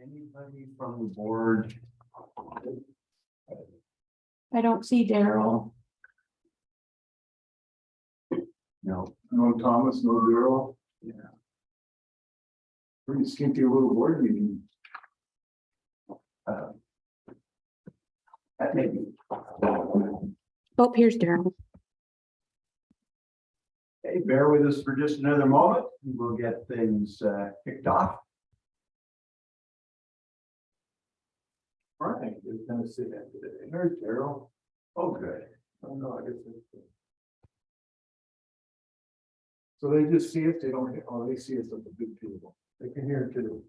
Anybody from the board? I don't see Daryl. No. No Thomas, no Daryl. Yeah. Pretty skimpy little board meeting. That may be. Oh, here's Daryl. Okay, bear with us for just another moment. We'll get things kicked off. Frank is gonna sit in today. There's Daryl. Oh, good. Oh, no, I guess it's. So they just see us, they don't, oh, they see us at the big table. They can hear it too.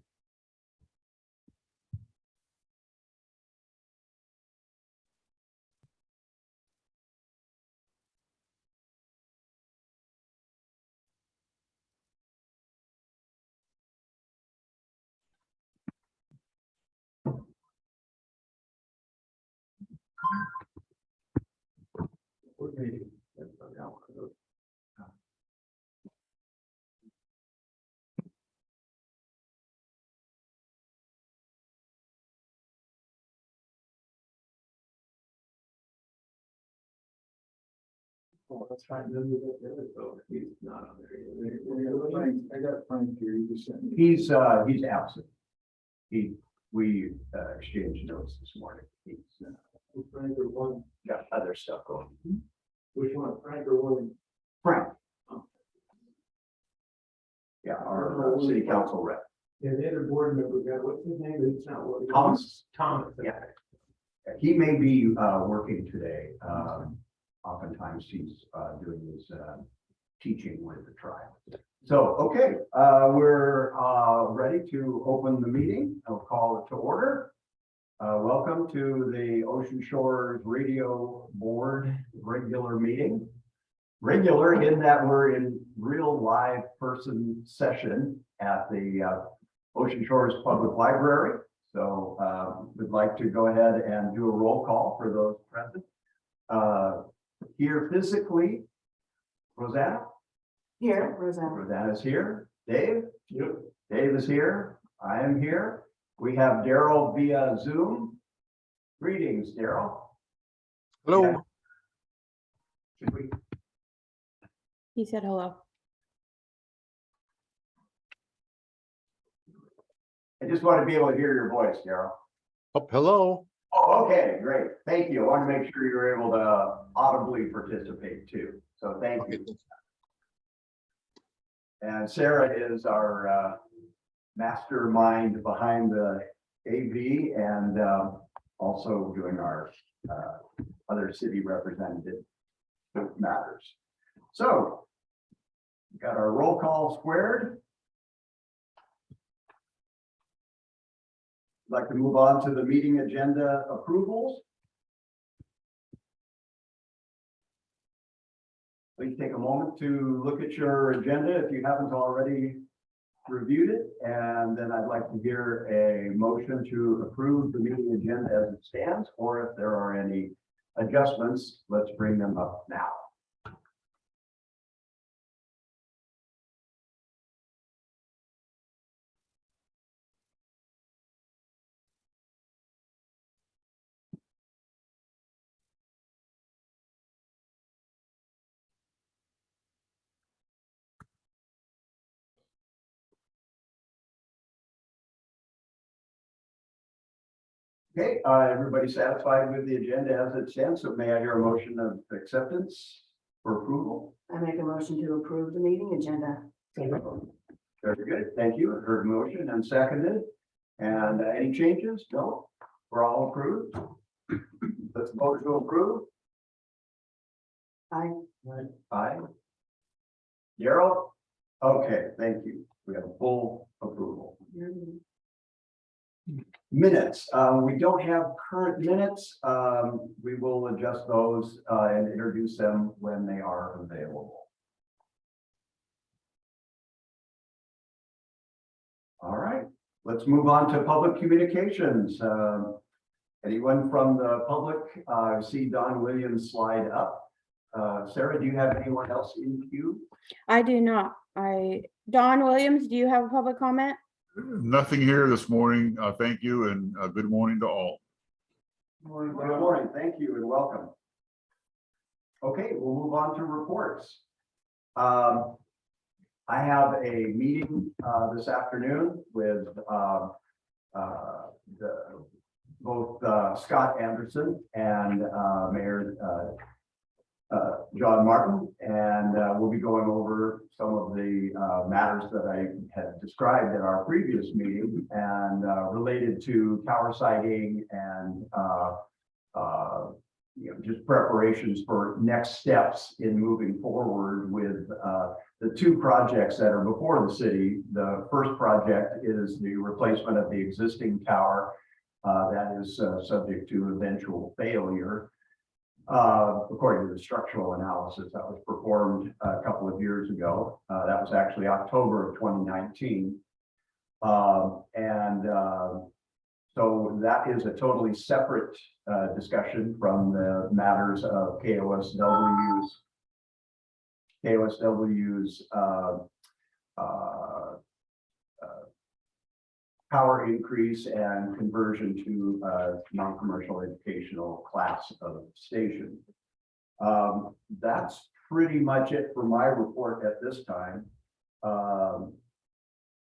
Board meeting. Oh, that's fine. Then we got the other fellow. He's not on there. I got Frank here. You just sent me. He's absent. We exchanged notes this morning. He's Frank or one. got other stuff going. Which one, Frank or William? Frank. Yeah, our city council rep. Yeah, the other board member guy, what's his name? It's not what. Thomas. Thomas. Yeah. He may be working today. Oftentimes he's doing his teaching with the tribe. So, okay, we're ready to open the meeting. I'll call it to order. Welcome to the Ocean Shores Radio Board regular meeting. Regular in that we're in real live person session at the Ocean Shores Public Library. So we'd like to go ahead and do a roll call for those present. Here physically, Rosanna? Here, Rosanna. Rosanna's here. Dave? Yep. Dave is here. I am here. We have Daryl via Zoom. Greetings, Daryl. Hello. Yeah. Should we? He said hello. I just want to be able to hear your voice, Daryl. Oh, hello. Oh, okay, great. Thank you. I want to make sure you're able to audibly participate too. So thank you. And Sarah is our mastermind behind the AV and also doing our other city representative matters. So we got our roll call squared. I'd like to move on to the meeting agenda approvals. Please take a moment to look at your agenda if you haven't already reviewed it. And then I'd like to hear a motion to approve the meeting agenda as it stands, or if there are any adjustments, let's bring them up now. Okay, everybody satisfied with the agenda as it stands? So may I hear a motion of acceptance for approval? I make a motion to approve the meeting agenda. Very good, thank you. I heard motion and seconded. And any changes? No, we're all approved. Let's vote to approve. Aye. Aye. Daryl? Okay, thank you. We have a full approval. Minutes, we don't have current minutes. We will adjust those and introduce them when they are available. All right, let's move on to public communications. Anyone from the public? I see Don Williams slide up. Sarah, do you have anyone else in queue? I do not. Don Williams, do you have a public comment? Nothing here this morning. Thank you and good morning to all. Good morning, thank you and welcome. Okay, we'll move on to reports. I have a meeting this afternoon with both Scott Anderson and Mayor John Martin, and we'll be going over some of the matters that I had described in our previous meeting and related to tower siting and just preparations for next steps in moving forward with the two projects that are before the city. The first project is the replacement of the existing tower that is subject to eventual failure. According to the structural analysis that was performed a couple of years ago. That was actually October of 2019. So that is a totally separate discussion from the matters of KOSW's power increase and conversion to a non-commercial educational class of station. That's pretty much it for my report at this time.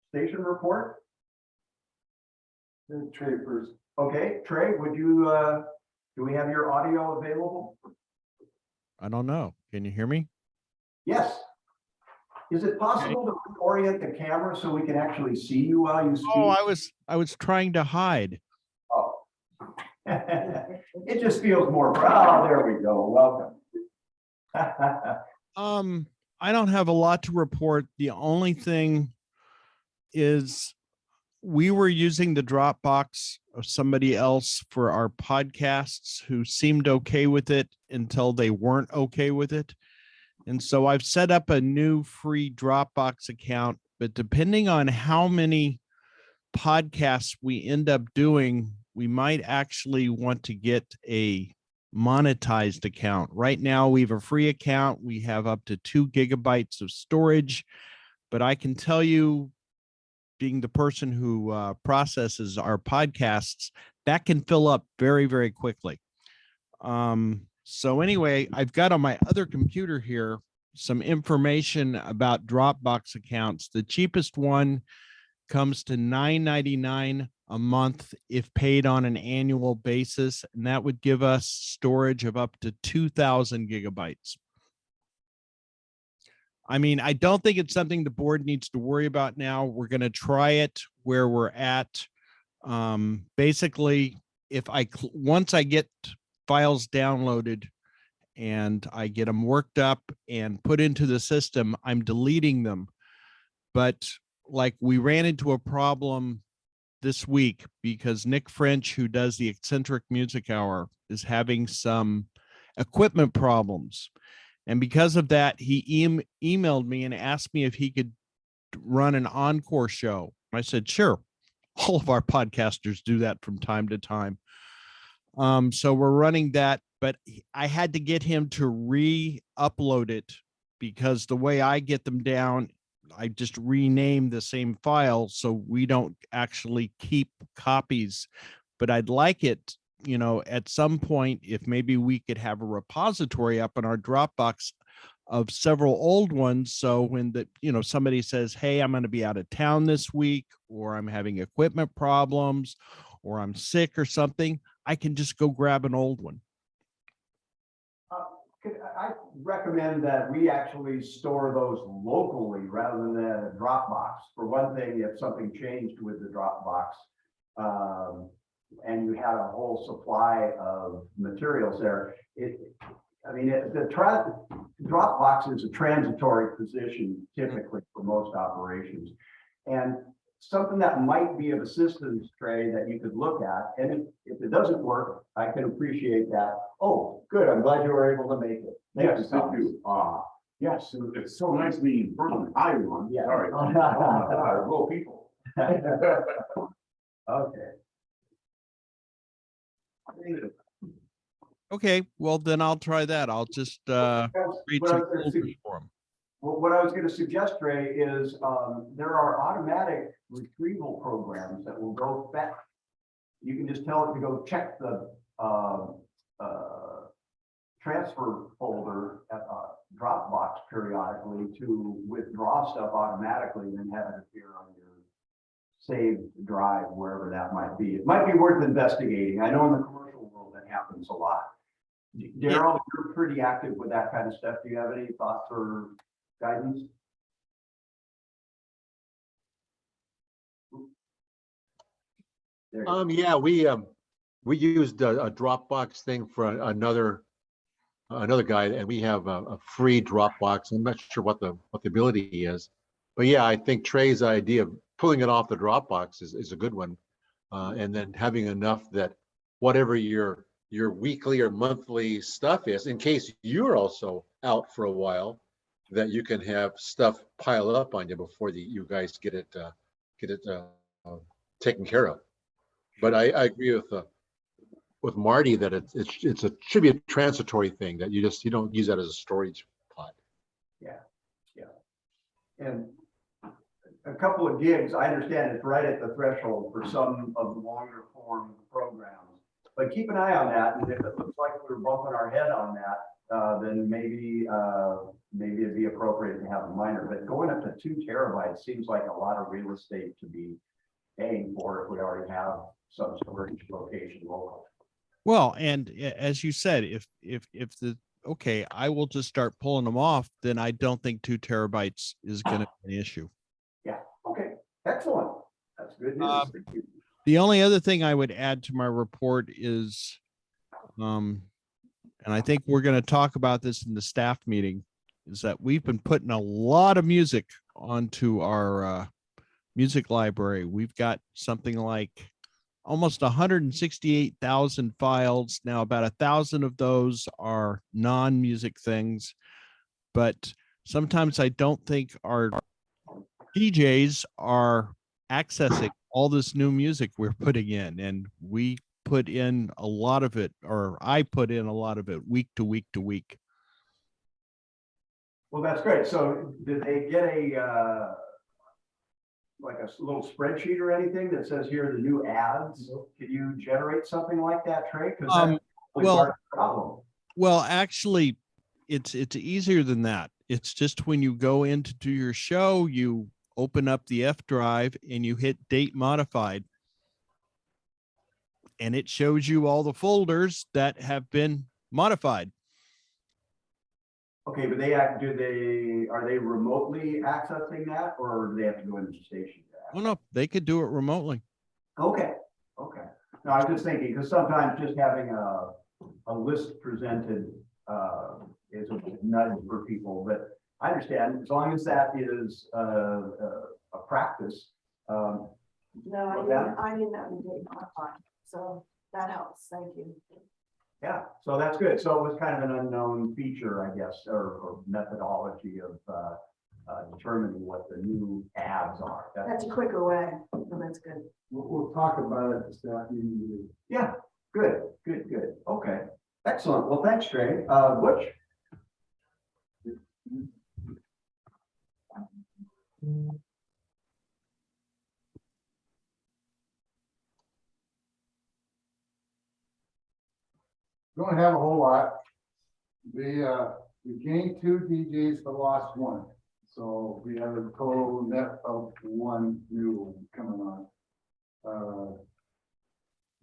Station report? Trey first. Okay, Trey, would you, do we have your audio available? I don't know. Can you hear me? Yes. Is it possible to orient the camera so we can actually see you while you speak? Oh, I was trying to hide. Oh. It just feels more proud. There we go. Welcome. I don't have a lot to report. The only thing is we were using the Dropbox of somebody else for our podcasts who seemed okay with it until they weren't okay with it. And so I've set up a new free Dropbox account, but depending on how many podcasts we end up doing, we might actually want to get a monetized account. Right now, we have a free account. We have up to 2 gigabytes of storage, but I can tell you, being the person who processes our podcasts, that can fill up very, very quickly. So anyway, I've got on my other computer here some information about Dropbox accounts. The cheapest one comes to $9.99 a month if paid on an annual basis, and that would give us storage of up to 2,000 gigabytes. I mean, I don't think it's something the board needs to worry about now. We're going to try it where we're at. Basically, once I get files downloaded and I get them worked up and put into the system, I'm deleting them. But like we ran into a problem this week because Nick French, who does the Eccentric Music Hour, is having some equipment problems. And because of that, he emailed me and asked me if he could run an encore show. I said, sure. All of our podcasters do that from time to time. So we're running that, but I had to get him to re-upload it because the way I get them down, I just rename the same file so we don't actually keep copies. But I'd like it, you know, at some point, if maybe we could have a repository up in our Dropbox of several old ones. So when somebody says, hey, I'm going to be out of town this week, or I'm having equipment problems, or I'm sick or something, I can just go grab an old one. I recommend that we actually store those locally rather than a Dropbox. For one thing, if something changed with the Dropbox, and you had a whole supply of materials there, Dropbox is a transitory position typically for most operations. And something that might be of assistance, Trey, that you could look at, and if it doesn't work, I can appreciate that. Oh, good, I'm glad you were able to make it. Yes, thank you. Yes, it's so nice being in front of the high one. Yeah. All right. Well, people. Okay. Okay, well then I'll try that. I'll just read some folders for them. Well, what I was gonna suggest, Ray, is, there are automatic retrieval programs that will go back. You can just tell it to go check the, transfer folder at Dropbox periodically to withdraw stuff automatically and then have it appear on your saved drive, wherever that might be. It might be worth investigating. I know in the commercial world that happens a lot. Daryl, you're pretty active with that kind of stuff. Do you have any thoughts or guidance? There you go. Yeah, we used a Dropbox thing for another guy, and we have a free Dropbox. I'm not sure what the ability is, but yeah, I think Trey's idea of pulling it off the Dropbox is a good one. And then having enough that whatever your weekly or monthly stuff is, in case you're also out for a while, that you can have stuff pile up on you before you guys get it taken care of. But I agree with Marty that it should be a transitory thing, that you don't use that as a storage pot. Yeah. And a couple of gigs, I understand it's right at the threshold for some of the longer form programs. But keep an eye on that, and if it looks like we're bumping our head on that, then maybe it'd be appropriate to have a minor. But going up to 2 terabytes seems like a lot of real estate to be paying for if we already have some storage location local. Well, and as you said, if okay, I will just start pulling them off, then I don't think 2 terabytes is going to be an issue. Yeah, okay, excellent. That's good news. Thank you. The only other thing I would add to my report is, and I think we're going to talk about this in the staff meeting, is that we've been putting a lot of music onto our music library. We've got something like almost 168,000 files. Now, about 1,000 of those are non-music things, but sometimes I don't think our DJs are accessing all this new music we're putting in, and we put in a lot of it, or I put in a lot of it week to week to week. Well, that's great. So did they get a, like a little spreadsheet or anything that says here are the new ads? Can you generate something like that, Trey? Because that's well- part of the problem. Well, actually, it's easier than that. It's just when you go in to do your show, you open up the F drive and you hit date modified. And it shows you all the folders that have been modified. Okay, but are they remotely accessing that, or do they have to go into the station? Oh, no, they could do it remotely. Okay. No, I was just thinking, because sometimes just having a list presented is a nudge for people, but I understand, as long as that is a practice. No, Well, that- I didn't know you did modify, so that helps, thank you. Yeah, so that's good. So it was kind of an unknown feature, I guess, or methodology of determining what the new ads are. That's a quicker way, so that's good. We'll talk about it at the staff meeting. Yeah, good. Okay, excellent. Well, thanks, Trey. Butch? Don't have a whole lot. We gained 2 DJs but lost 1. So we have a total net of 1 new one coming on.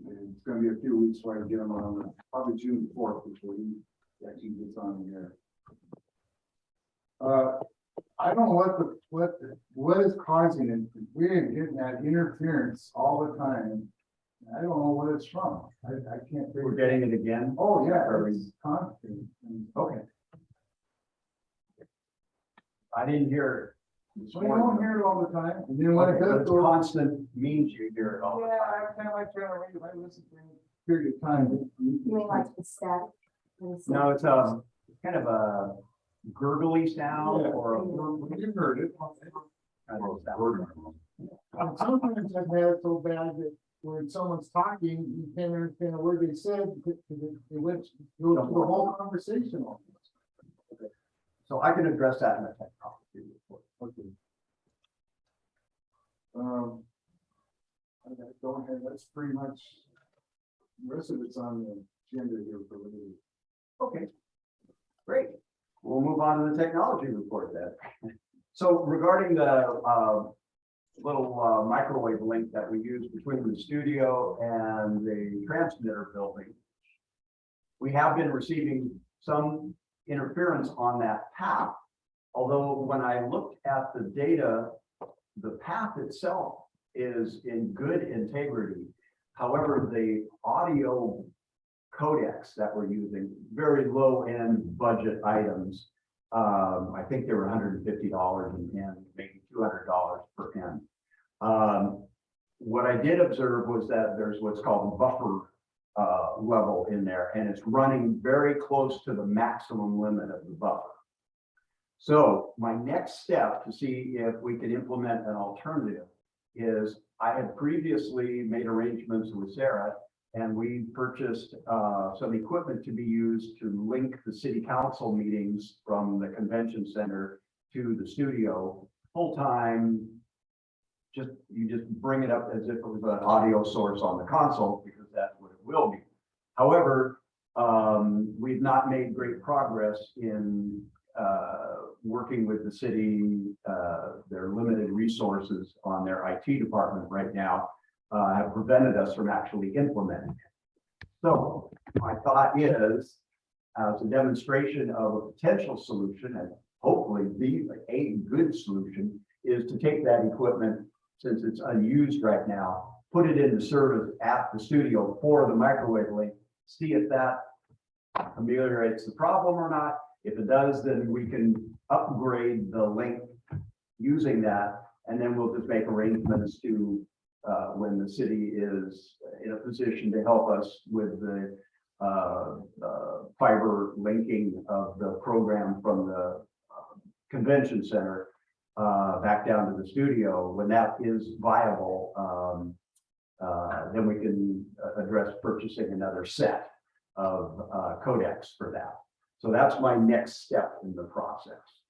It's gonna be a few weeks before I get them on, probably June 4th before he actually gets on here. I don't know what is causing it. We're getting that interference all the time. I don't know what it's from. I can't figure. We're getting it again? Oh, yeah, it's constant. Okay. I didn't hear it. So you don't hear it all the time, and then when it Okay, does but go. constant means you hear it all the Yeah, time. every time I turn around, if I listen to a period of time. You mean like the static? No, it's kind of a gurgly sound or a. You heard it. kind of sound. Sometimes I've had it so bad that when someone's talking, you can't understand a word they said, because they went through the whole conversation. So I can address that in the technology report. Okay. Okay, go ahead, that's pretty much, the rest of it's on the agenda here for later. Okay, great. We'll move on to the technology report then. So regarding the little microwave link that we use between the studio and the transmitter building, we have been receiving some interference on that path. Although when I looked at the data, the path itself is in good integrity. However, the audio codecs that we're using, very low end budget items. I think they were $150 and maybe $200 per end. What I did observe was that there's what's called a buffer level in there, and it's running very close to the maximum limit of the buffer. So my next step to see if we can implement an alternative is I had previously made arrangements with Sarah, and we purchased some equipment to be used to link the city council meetings from the convention center to the studio full time. You just bring it up as if it was an audio source on the console, because that's what it will be. However, we've not made great progress in working with the city. Their limited resources on their IT department right now have prevented us from actually implementing it. So my thought is, as a demonstration of a potential solution, and hopefully a good solution, is to take that equipment, since it's unused right now, put it into service at the studio for the microwave link, see if that ameliorates the problem or not. If it does, then we can upgrade the link using that, and then we'll just make arrangements to when the city is in a position to help us with the fiber linking of the program from the convention center back down to the studio. When that is viable, then we can address purchasing another set of codecs for that. So that's my next step in the process.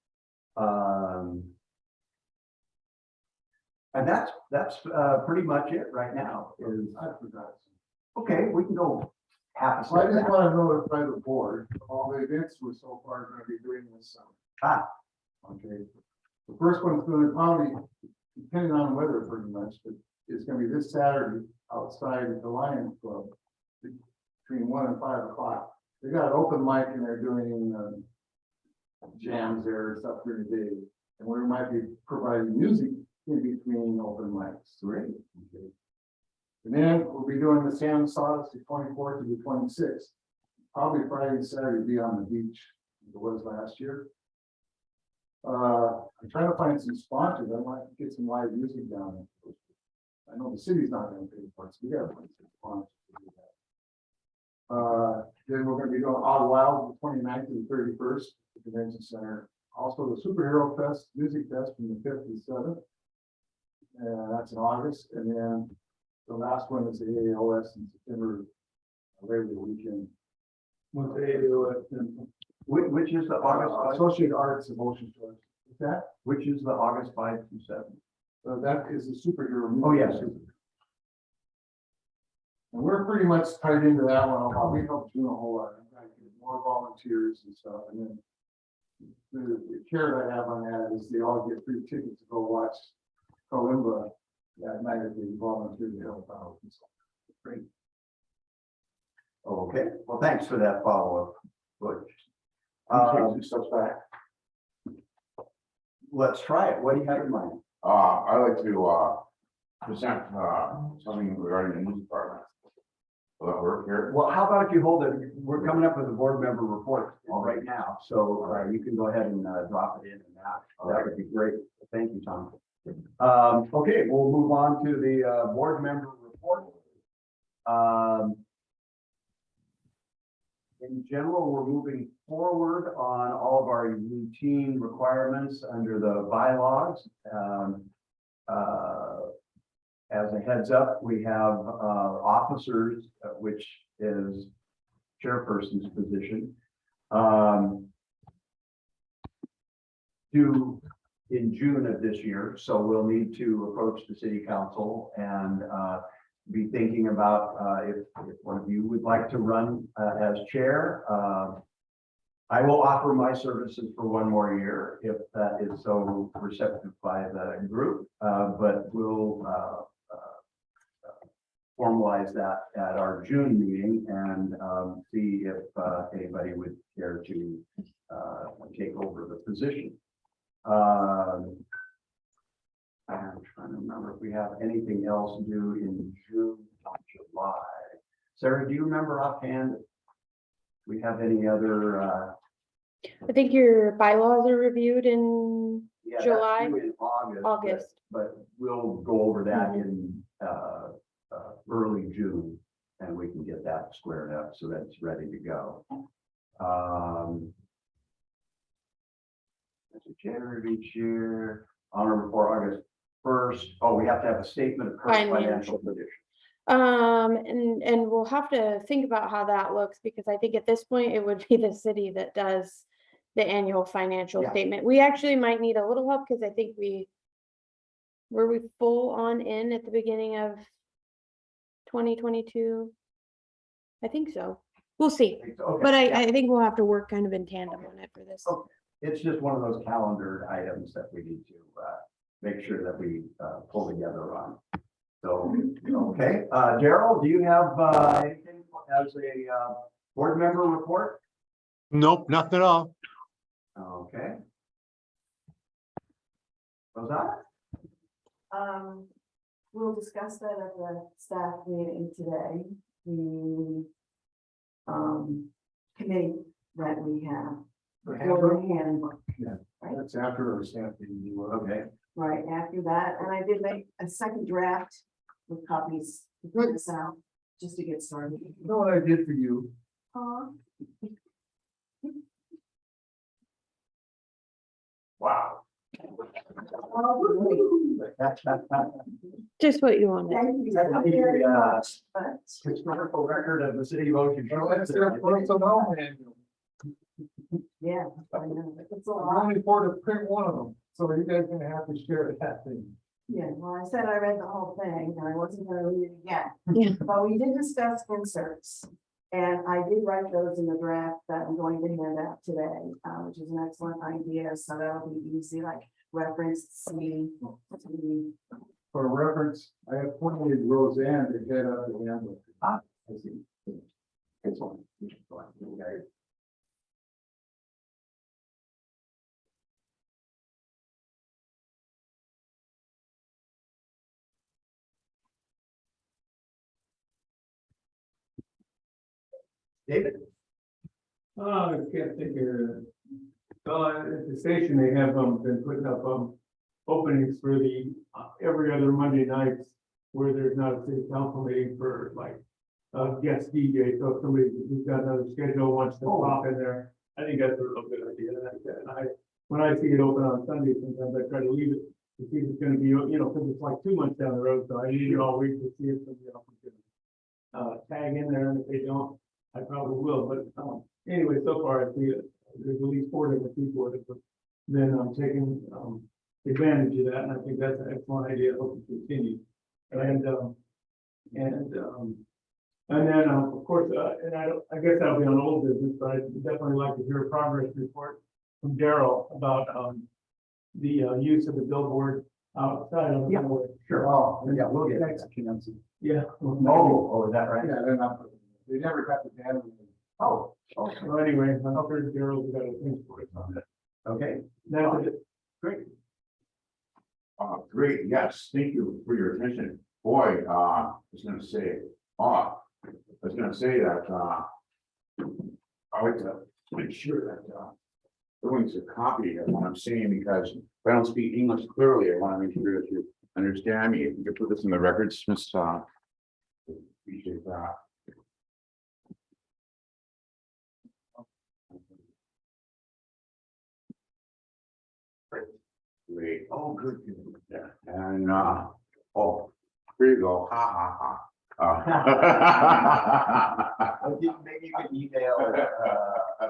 And that's pretty much it right now. I forgot. Okay, we can go half a So I step just back. want to notify the board, all the events we're so far going to be doing this summer. Ah. Okay, the first one's going to probably, depending on weather pretty much, but it's going to be this Saturday outside the Lions Club between 1 and 5 o'clock. They got an open mic and they're doing jams there and stuff during the day. And we might be providing music in between open mics. Great. Okay. And then we'll be doing the Sand Sawdust the 24th to the 26th. Probably Friday and Saturday be on the beach, as it was last year. I'm trying to find some sponsors. I might get some live music down there. I know the city's not going to pay for it, so we got to find some sponsors to do that. Then we're going to be doing Odd Wild the 29th to the 31st at the Convention Center. Also the Superhero Fest, Music Fest from the 5th to the 7th. That's in August. And then the last one is the AAOS in September, Labor Day weekend. What's the AAOS? Which is the August, Associated Arts and Motion Choice. Is that? which is the August 5 to 7? That is the superhero. Oh, movie. yes. And we're pretty much tied into that one. I'll probably help do a whole lot. I'm trying to get more volunteers and stuff. And then the care I have on that is they all get free tickets to go watch Kalimba that night if they volunteer to help out. And so, Great. Okay, well, thanks for that follow-up, Butch. Two steps back. Let's try it. What do you have in mind? I'd like to present something regarding the news department. Will that work here? Well, how about if you hold it? We're coming up with a board member report right now, so you can go ahead and drop it in and that. That would be great. Thank you, Tom. Okay, we'll move on to the board member report. In general, we're moving forward on all of our routine requirements under the bylaws. As a heads up, we have officers, which is chairperson's position. due in June of this year, so we'll need to approach the city council and be thinking about if one of you would like to run as chair. I will offer my services for one more year if that is so receptive by the group, but we'll formalize that at our June meeting and see if anybody would care to take over the position. I'm trying to remember if we have anything else due in June or July. Sarah, do you remember offhand? If we have any other? I think your bylaws are reviewed in Yeah, that's July, due in August. August. But we'll go over that in early June, and we can get that squared up so that it's ready to go. As a chair of each year, on or before August 1st. Oh, we have to have a statement of current financial position. And we'll have to think about how that looks, because I think at this point it would be the city that does the annual financial Yeah. statement. We actually might need a little help, because I think were we full on in at the beginning of 2022? I think so. We'll see. Okay. But I think we'll have to work kind of in tandem on it for this. Okay. It's just one of those calendar items that we need to make sure that we pull together on. So, okay, Daryl, do you have anything as a board member report? Nope, nothing at all. Okay. Rosanna? We'll discuss that at the staff meeting today. The committee that we have. The for handbook? the handbook, That's after our staff meeting. You will. Okay. right after that, and I did make a second draft with copies to put this out, just to get started. You know what I did for you? Wow. Just what you wanted. Thank you That would be, very much, but Historical record of the city of Ocean. Well, that's their personnel manual. yeah, I know, it's a I'm lot. only for to print one of them, so you guys gonna have to share that thing. Yeah, well, I said I read the whole thing and I wasn't gonna read it again. Yeah. But we did discuss inserts. And I did write those in the draft that I'm going to hand out today, which is an excellent idea. So that'll be easy, like reference C. For reference, I have appointed Roseanne to head up the handbook. I see. Excellent. Okay. David? I can't think here. At the station, they have been putting up openings for the every other Monday nights where there's not a city council meeting for like guest DJ. So if somebody who's got another schedule wants to pop in there, I think that's a real good idea. And when I see it open on Sunday, sometimes I try to leave it to see if it's going to be, because it's like 2 months down the road. So I need it all week to see if somebody else is going to tag in there. And if they don't, I probably will, but anyway, so far I see it, there's at least 4 different people that have been taking advantage of that, and I think that's an excellent idea. I hope it continues. And then of course, and I guess that'll be on old business, but I'd definitely like to hear a progress report from Daryl about the use of the billboard outside of the Yeah. highway. Sure. Oh, yeah, we'll get that. Yeah. Oh, is that right? Yeah, they're not, they never got the data. Oh, So anyway, I'm sure Daryl's got a thing for it on that. okay, That's it. great. Great, yes, thank you for your attention. Boy, I was gonna say, that, I like to make sure that, everyone's a copy of what I'm saying, because if I don't speak English clearly, I want to make sure that you understand me. If you could put this in the records, Miss, appreciate that. Great. Oh, good. Yeah, and, oh, here you go, ha, ha, Maybe you can email,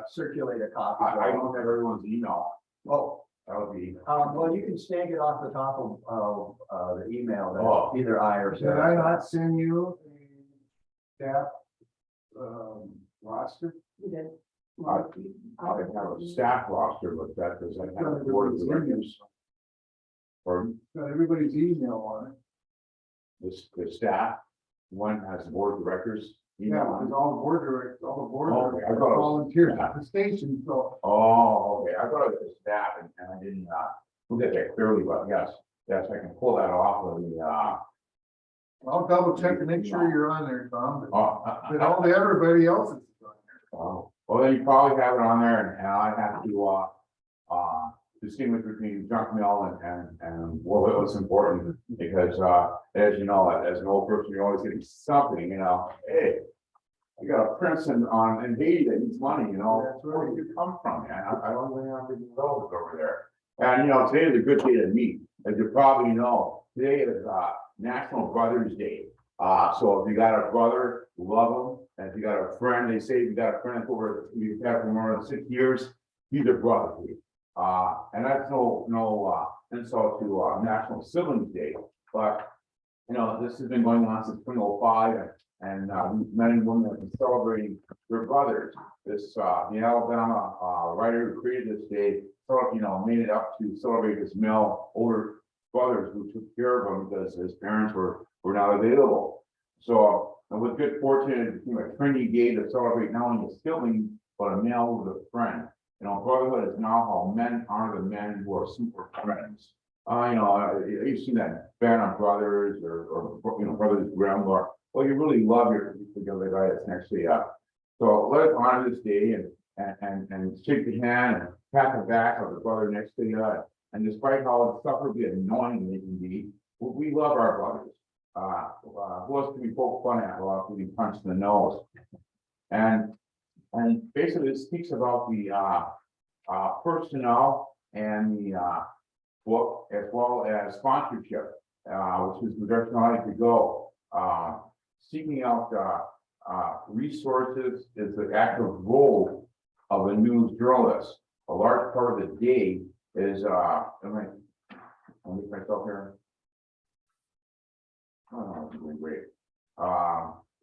circulate a copy. I don't have everyone's email. Oh, That would be, Well, you can snag it off the top of, the email Oh. that either I or Did Sarah. I not send you a staff, roster? You did. I have a staff roster, but that doesn't have a board of directors. Or Got everybody's email on it. the staff, one has the board of directors. Yeah, because all the board directors, all the board Oh, directors I are thought it was volunteers staff. at the station, so. Oh, okay, I thought it was the staff and I didn't, look at that clearly, but yes, I can pull that off of the, I'll double check to make sure you're on there, Tom, but all oh, the everybody else is on there. well, then you probably have it on there and I have to, distinguish between junk mail and what's important, because, as you know, as an old person, you're always getting something, you know, hey, you got a Princeton in Haiti that needs money, you know, That's where right. did you come from, man? I don't even have to develop over there. And, you know, today is a good day to meet, as you probably know, today is, National Brothers Day. So if you got a brother, love him, and if you got a friend, they say if you got a friend you've had for more than 6 years, he's a brother to you. And that's no insult to, National Siblings Day, but, you know, this has been going on since 2005, and men and women have been celebrating their brothers. This, the Alabama, writer who created this day, sort of, you know, made it up to celebrate his male older brothers who took care of him because his parents were not available. So, and with good fortune, it became a trendy day to celebrate not only a sibling, but a male with a friend. You know, brotherhood is now how men honor the men who are super friends. You know, you've seen that Band of Brothers or you know, Brothers Grimm, or, well, you really love your particular guy that's next to you. So let's honor this day and shake the hand and pat the back of the brother next to you. And despite how insufferably annoying they can be, we love our brothers. Who else can we poke fun at without getting punched in the nose? And basically this speaks about the personnel and the book, as well as sponsorship, which is the direction I like to go. Seeking out resources is the active role of a news journalist. A large part of the day is I'll make myself here. Oh, doing great.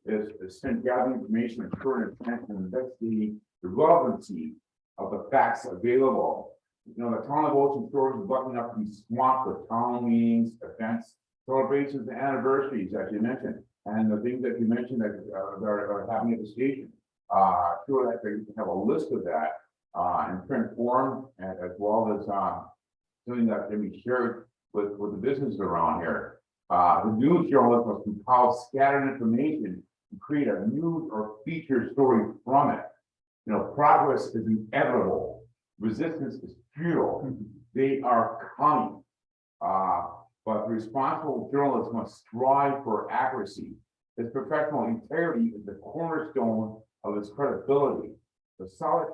Is spent gathering information and current events and investigating the relevancy of the facts available. You know, the town of Ocean Shores is lucky enough to be swamped with town meetings, events, celebrations, and anniversaries, as you mentioned, and the things that you mentioned that are happening at the station. Sure that they have a list of that in print form, as well as something that can be shared with the businesses around here. The news journalist must compile scattered information and create a news or feature story from it. You know, progress is inevitable. Resistance is futile. They are coming. But responsible journalists must strive for accuracy. His professional integrity is the cornerstone of his credibility. The solid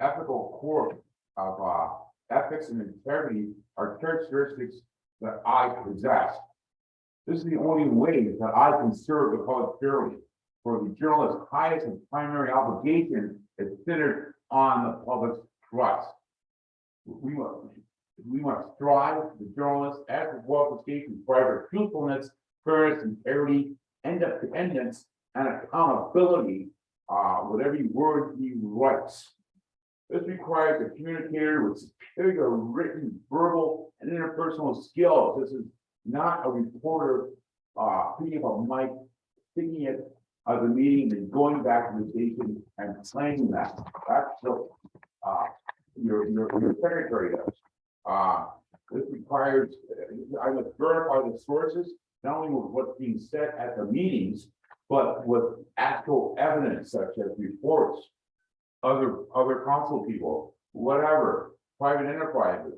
ethical core of ethics and integrity are characteristics that I possess. This is the only way that I can serve the public fairly. For the journalist's highest and primary obligation is centered on the public's trust. We must strive, the journalists, as well as the station, strive for truthfulness, fairness, integrity, independence, and accountability with every word he writes. This requires a communicator with superior written, verbal, and interpersonal skills. This is not a reporter picking up a mic, sticking it at the meeting and going back to the station and playing that. That's what your secretary does. This requires, I must verify the sources, not only with what's being said at the meetings, but with actual evidence such as reports, other council people, whatever, private enterprises.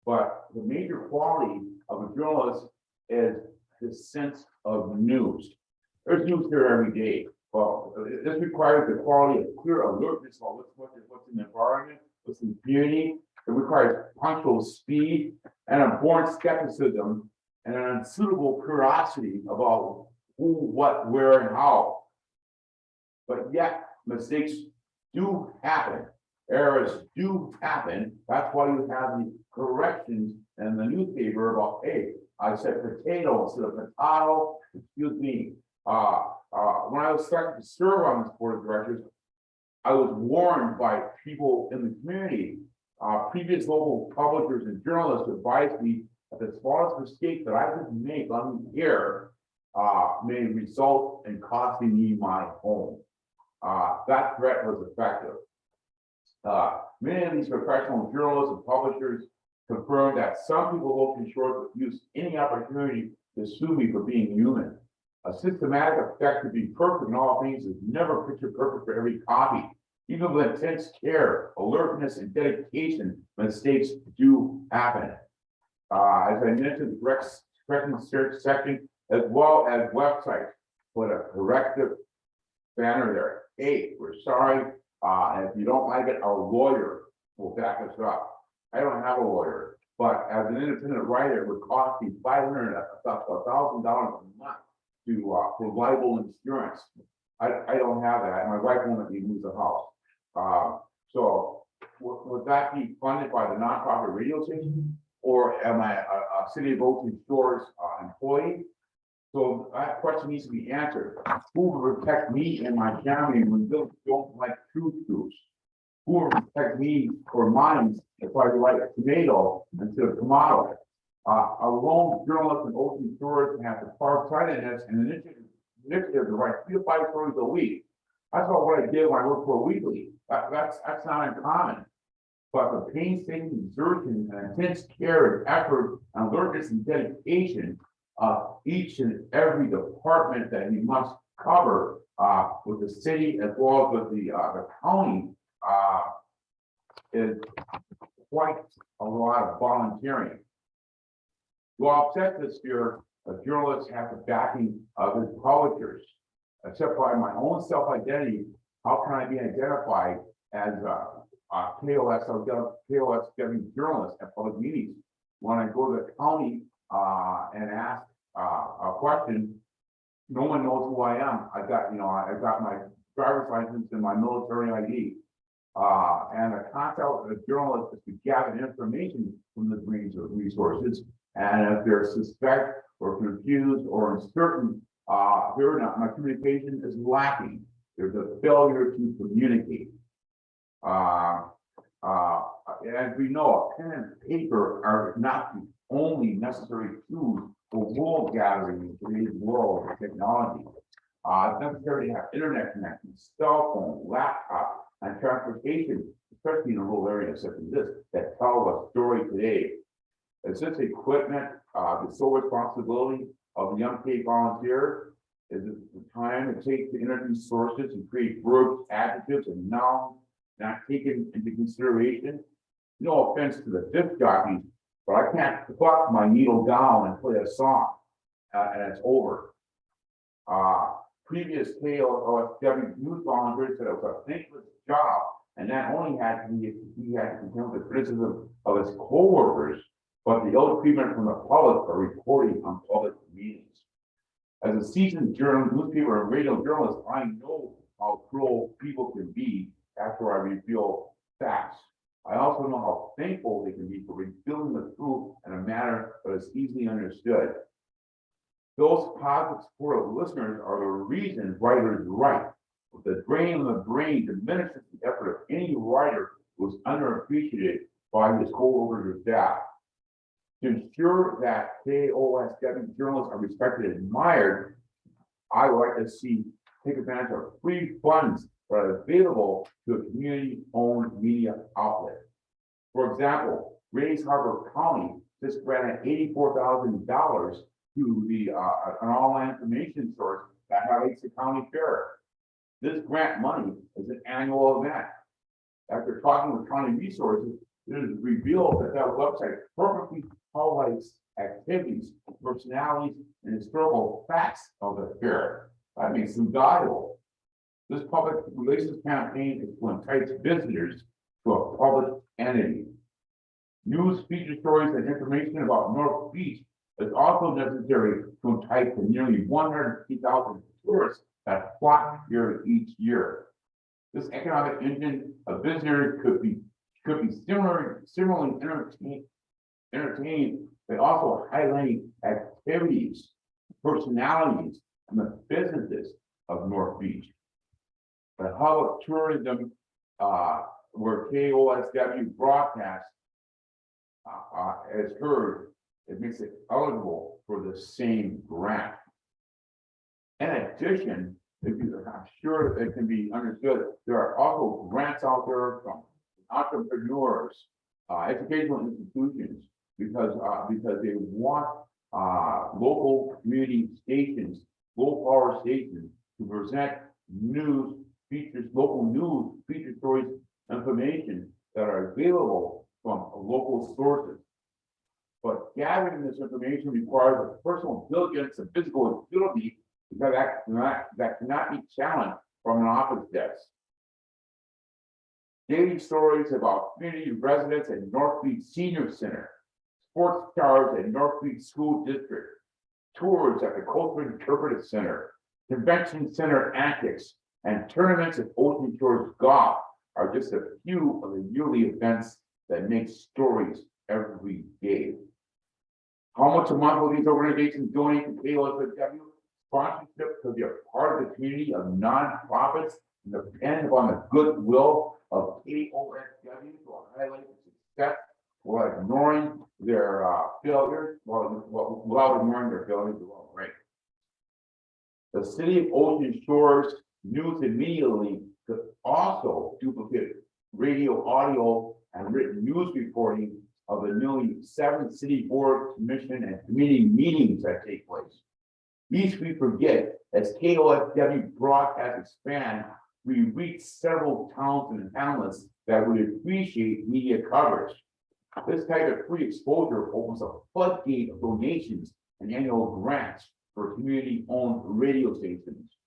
But the major quality of a journalist is his sense of news. There's news here every day. Well, this requires the quality of clear alertness about what's in the environment, what's in the community. It requires punctual speed and a born skepticism and an unsuitable curiosity about who, what, where, and how. But yet, mistakes do happen. errors do happen. That's why you have the corrections in the newspaper about, hey, I said potato instead of potato, excuse me. When I was starting to serve on this board of directors, I was warned by people in the community, previous local publishers and journalists advised me that the smallest mistake that I could make on the air may result in costing me my home. That threat was effective. Many of these professional journalists and publishers confirmed that some people locally short would use any opportunity to sue me for being human. A systematic effect to be perfect in all things is never picture perfect for every copy. Even with intense care, alertness, and dedication, mistakes do happen. As I mentioned, the correcting search section, as well as websites, put a corrective banner there. Hey, we're sorry. And if you don't like it, our lawyer will back us up. I don't have a lawyer, but as an independent writer, it would cost me $500 to $1,000 a month to for libel insurance. I don't have that. My wife won't let me lose the house. So would that be funded by the nonprofit radio station, or am I a City of Oakland Shores employee? So that question needs to be answered. Who will protect me and my family when they don't like truth? Who will protect me or mine if I like a tomato instead of tomato? A lone journalist in Oakland Shores has the far-sightedness and initiative to write 3 to 5 stories a week. That's not what I did when I worked for a weekly. That's not uncommon. But the painstaking exertion and intense care and effort and alertness and dedication of each and every department that he must cover with the city as well as with the county is quite a lot of volunteering. To offset this fear, journalists have the backing of his publishers. Except by my own self-identity, how can I be identified as KOSW journalist at public meetings? When I go to the county and ask a question, no one knows who I am. I got my driver's license and my military ID. And the contact with a journalist is to gather information from the range of resources. And if they're suspect or confused or uncertain, my communication is lacking. There's a failure to communicate. As we know, pen and paper are not the only necessary tools for world gathering in today's world of technology. It's necessary to have internet connection, cell phone, laptop, and transportation, especially in a rural area such as this, that tell a story today. Is this equipment the sole responsibility of the unpaid volunteer? Is it the time it takes to introduce sources and create verbs, adjectives, and nouns not taken into consideration? No offense to the disc jockeys, but I can't put my needle down and play a song and it's over. Previous KOSW news volunteers said it was a thankless job, and not only he had to contend with the criticism of his co-workers, but the ill treatment from the public for reporting on public meetings. As a seasoned newspaper and radio journalist, I know how cruel people can be after I reveal facts. I also know how thankful they can be for revealing the truth in a manner that is easily understood. Those positive supportive listeners are the reason writers write. The drain on the brain diminishes the effort of any writer who is underappreciated by his co-workers or staff. To ensure that KOSW journalists are respected and admired, I would like to take advantage of free funds that are available to a community-owned media outlet. For example, Grays Harbor County just granted $84,000 to the an online information source that highlights the county fair. This grant money is an annual event. After talking with county resources, it is revealed that website perfectly highlights activities, personalities, and historical facts of the fair. That makes them valuable. This public relations campaign is to entice visitors to a public entity. News, feature stories, and information about North Beach is also necessary to entice the nearly 150,000 tourists that flock here each year. This economic engine of visitors could be similarly entertained, but also highlighting activities, personalities, and the businesses of North Beach. The hub of tourism, where KOSW broadcast has heard, it makes it eligible for the same grant. In addition, I'm sure it can be understood, there are also grants out there from entrepreneurs, educational institutions, because they want local community stations, low power stations to present news features, local news, feature stories, information that are available from local sources. But gathering this information requires a personal diligence and physical agility that cannot be challenged from an office desk. Daily stories about community residents at North Beach Senior Center, sports stars at North Beach School District, tours at the Cultural Interpretive Center, Convention Center antics, and tournaments at Ocean Shores Golf are just a few of the yearly events that make stories every day. How much a month will these organizations donate to KOSW? Sponsorship because they're part of the community of nonprofits and depend upon the goodwill of KOSW to highlight the success while ignoring their failures, without ignoring their failures, right? The city of Ocean Shores News and Media League could also duplicate radio, audio, and written news reporting of the nearly 7 city board, commission, and committee meetings that take place. Lest we forget, as KOSW broadcasts expand, we reach several towns and hamlets that would appreciate media coverage. This type of free exposure opens a floodgate of donations and annual grants for community-owned radio stations.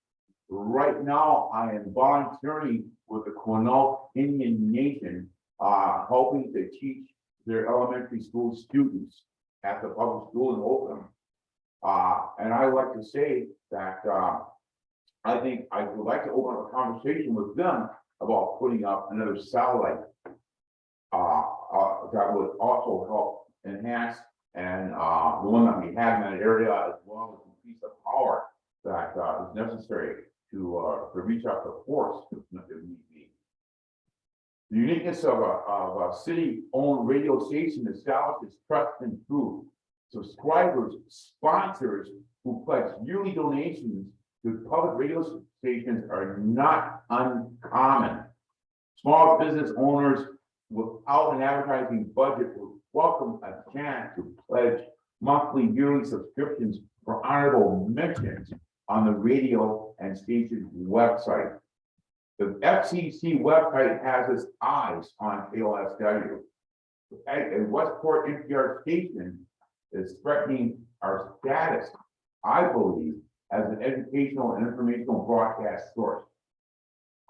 Right now, I am volunteering with the Quinault Indian Nation, helping to teach their elementary school students at the public school in Oakland. And I would like to say that I think I would like to open up a conversation with them about putting up another satellite that would also help enhance and the one that we have in that area, as well as increase the power that is necessary to reach out to force if need be. The uniqueness of a city-owned radio station establishes trust and truth. Subscribers, sponsors who pledge yearly donations to public radio stations are not uncommon. Small business owners without an advertising budget would welcome a chance to pledge monthly, yearly subscriptions for honorable mentions on the radio and station website. The FCC website has its eyes on KOSW. A Westport NPR station is threatening our status, I believe, as an educational and informational broadcast source.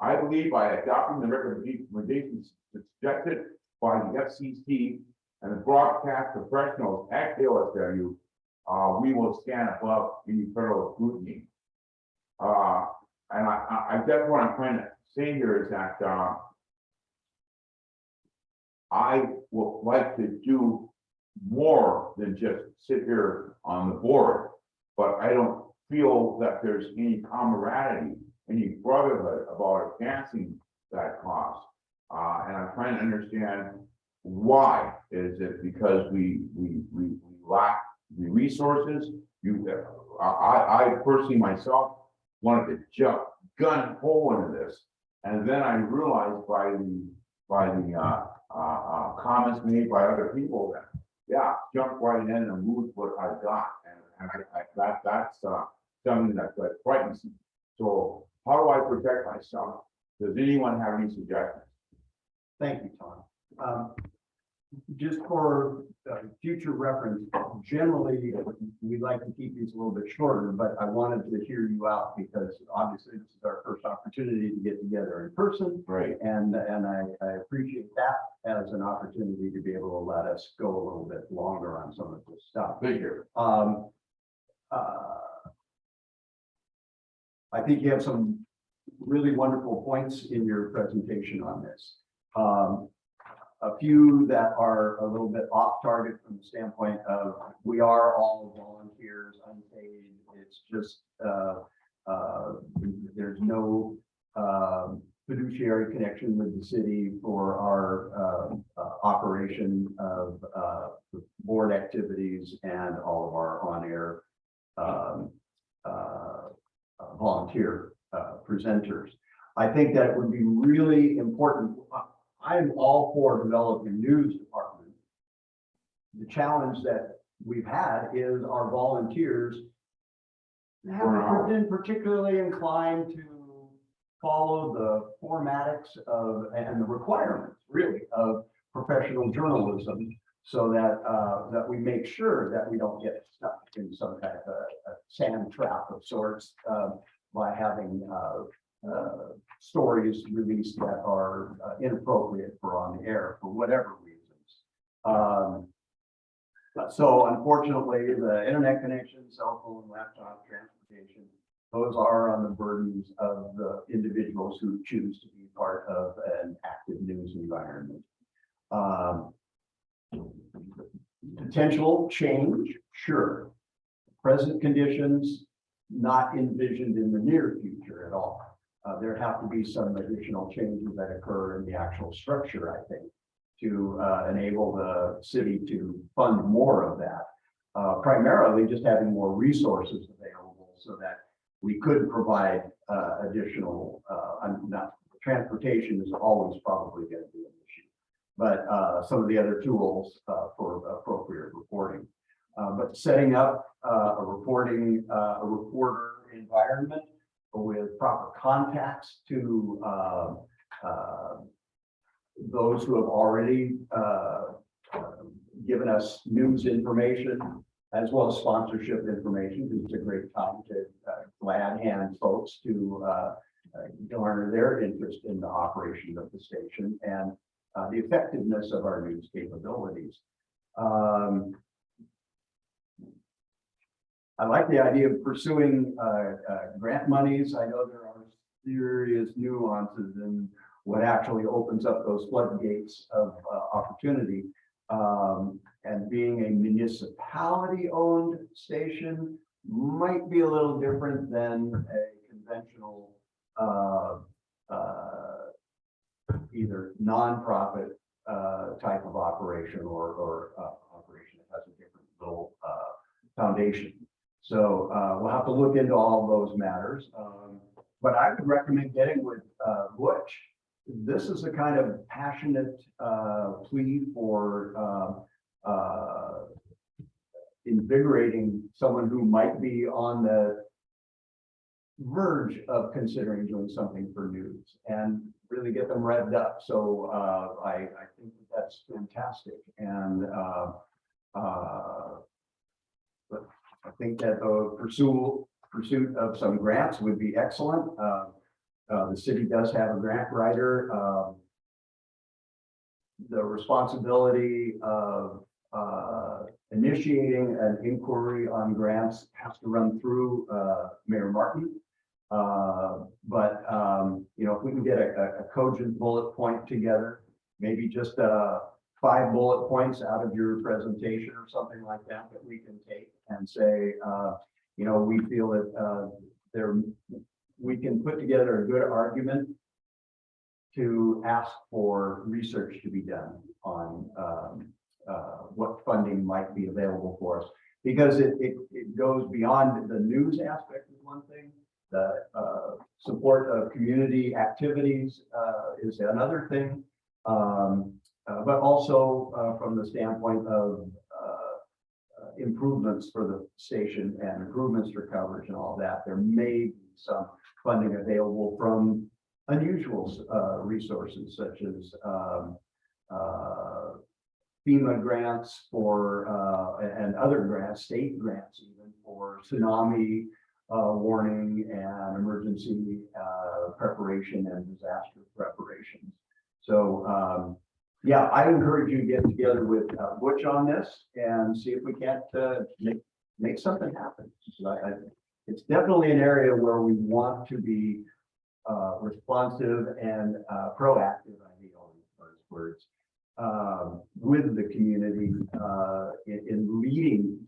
I believe by adopting the recommendations suggested by the FCC and the broadcast professionals at KOSW, we will stand above any federal scrutiny. And I guess what I'm trying to say here is that I would like to do more than just sit here on the board, but I don't feel that there's any camaraderie, any brotherhood about advancing that cause. And I'm trying to understand why. Is it because we lack the resources? I personally myself wanted to jump gun hole into this, and then I realized by the comments made by other people that yeah, jump right in and lose what I got, and that's something that frightens me. So how do I protect myself? Does anyone have any suggestions? Thank you, Tom. Just for future reference, generally, we like to keep these a little bit shorter, but I wanted to hear you out because obviously this is our first opportunity to get together in person. Right. And I appreciate that as an opportunity to be able to let us go a little bit longer on some of this stuff. Figure. I think you have some really wonderful points in your presentation on this. A few that are a little bit off target from the standpoint of we are all volunteers, unpaid. It's just, there's no fiduciary connection with the city for our operation of board activities and all of our on-air volunteer presenters. I think that it would be really important. I'm all for developing news department. The challenge that we've had is our volunteers haven't been particularly inclined to follow the formatics of and the requirements really of professional journalism, so that that we make sure that we don't get stuck in some kind of a sand trap of sorts by having stories released that are inappropriate for on the air for whatever reasons. So unfortunately, the internet connection, cell phone, laptop, transportation, those are on the burdens of the individuals who choose to be part of an active news environment. Potential change, sure. Present conditions, not envisioned in the near future at all. There have to be some additional changes that occur in the actual structure, I think, to enable the city to fund more of that. Primarily just having more resources available so that we could provide additional, transportation is always probably going to be an issue, but some of the other tools for appropriate reporting. But setting up a reporter environment with proper contacts to those who have already given us news information as well as sponsorship information. It's a great time to glad hand folks to garner their interest in the operation of the station and the effectiveness of our news capabilities. I like the idea of pursuing grant monies. I know there are serious nuances in what actually opens up those floodgates of opportunity. And being a municipality-owned station might be a little different than a conventional either nonprofit type of operation or operation that has a different little foundation. So we'll have to look into all those matters. But I would recommend getting with Butch. This is a kind of passionate plea for invigorating someone who might be on the verge of considering doing something for news and really get them revved up. So I think that's fantastic. And but I think that the pursuit of some grants would be excellent. The city does have a grant writer. The responsibility of initiating an inquiry on grants has to run through Mayor Martin. But you know, if we can get a cogent bullet point together, maybe just 5 bullet points out of your presentation or something like that that we can take and say, you know, we feel that we can put together a good argument to ask for research to be done on what funding might be available for us, because it goes beyond the news aspect is one thing. The support of community activities is another thing, but also from the standpoint of improvements for the station and improvements for coverage and all that. There may be some funding available from unusual resources such as FEMA grants for and other grants, state grants even for tsunami warning and emergency preparation and disaster preparations. So yeah, I encourage you to get together with Butch on this and see if we can't make something happen. It's definitely an area where we want to be responsive and proactive, I need all those words, with the community in leading,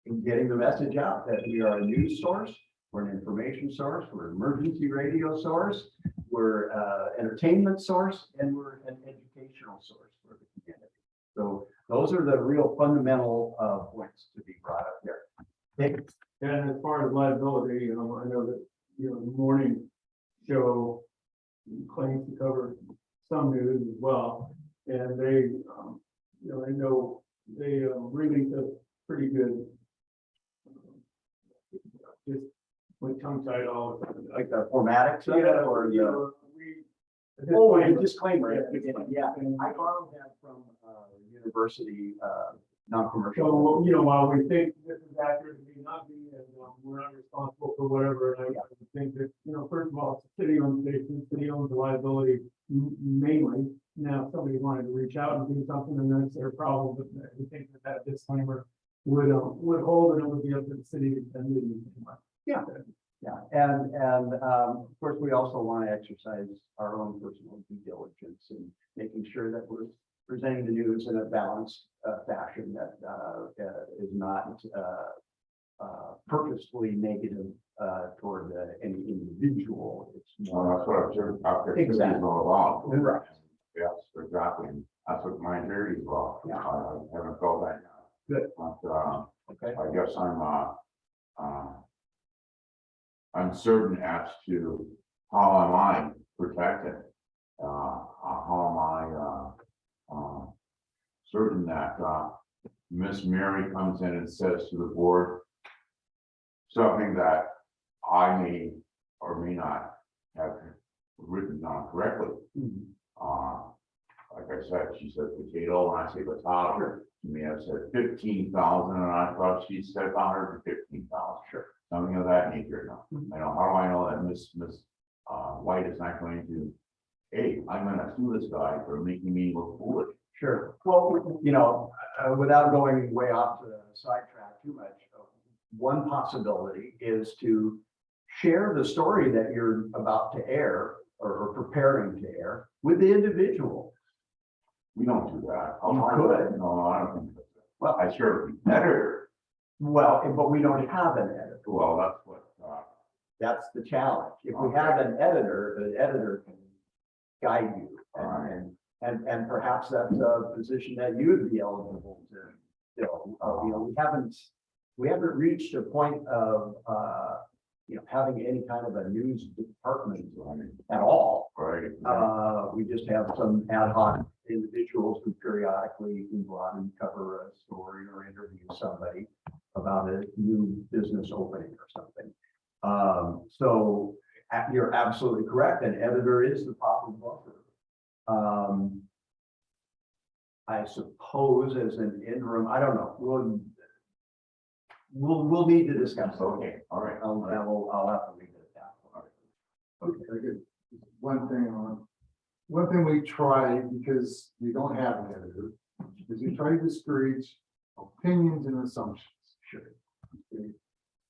in getting the message out that we are a news source, we're an information source, we're an emergency radio source, we're entertainment source, and we're an educational source for the community. So those are the real fundamental points to be brought up there. Thank you. And as far as liability, I know that, the morning show claims to cover some news as well. And they, I know they really took pretty good. Just with tongue tied all the time. Like the formatics of it, or Yeah, the. we. Oh, and disclaimer, yeah, I borrowed that from university, non-commercial. So, while we think this is accurate, it may not be, and we're not responsible for whatever, and I think that, first of all, it's a city-owned station, city owns the liability mainly. Now, if somebody wanted to reach out and do something, then that's their problem, but we think that that disclaimer would hold, and it would be up to the city to send it. Yeah. Yeah, and of course, we also want to exercise our own personal due diligence in making sure that we're presenting the news in a balanced fashion that is not purposefully negative toward any individual. It's Well, more. that's what objectivity is Exactly. all about. Right. Yes, exactly. And that's what my integrity is about. Yeah. I haven't felt that yet. Good. But, Okay. I guess I'm uncertain as to how am I protected? How am I certain that Miss Mary comes in and says to the board something that I may or may not have written down correctly. Like I said, she said potato, and I say potato. She may have said 15,000, and I thought she said 115,000. Sure. Something of that nature. I know, how do I know that Miss White is not going to, hey, I'm gonna sue this guy for making me look foolish? Sure. Well, without going way off the sidetrack too much, one possibility is to share the story that you're about to air or preparing to air with the individual. We don't do that. You could. No, I don't think so. Well, I sure would be better. Well, but we don't have an editor. Well, that's what, That's the challenge. If we have an editor, the editor can guide you. Alright. And perhaps that's a position that you would be eligible to fill. We haven't reached a point of, having any kind of a news department at all. right. We just have some ad hoc individuals who periodically can go out and cover a story or interview somebody about a new business opening or something. So you're absolutely correct. An editor is the proper buffer. I suppose as an interim, I don't know, we'll need to discuss. Okay, all right. I'll have to leave it at that. Okay, very good. One thing we try, because we don't have an editor, is we try to discourage opinions and assumptions. Sure. Okay.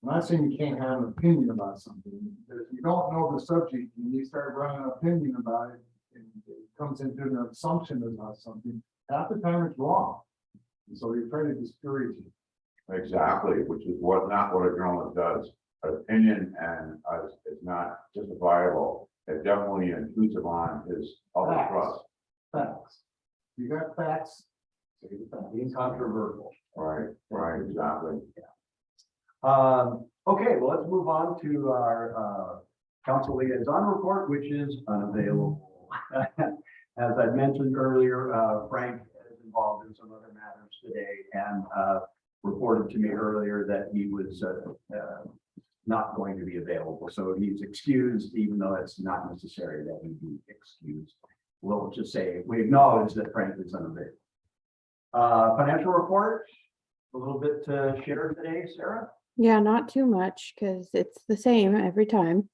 I'm not saying you can't have an opinion about something, but if you don't know the subject and you start running an opinion about it, and it comes into an assumption about something, half the time it's wrong. And so you try to discourage it. Exactly, which is not what a journalist does. Opinion and is not justifiable. It definitely intrusive on his public Facts. trust. Facts. You got facts, say the facts. Incontrovertible. Right, exactly. Okay, well, let's move on to our council liaison report, which is unavailable. As I mentioned earlier, Frank is involved in some other matters today and reported to me earlier that he was not going to be available. So he's excused, even though it's not necessary that he be excused. We'll just say we acknowledge that Frank is unavailable. Financial report, a little bit to share today, Sarah? Yeah, not too much because it's the same every time.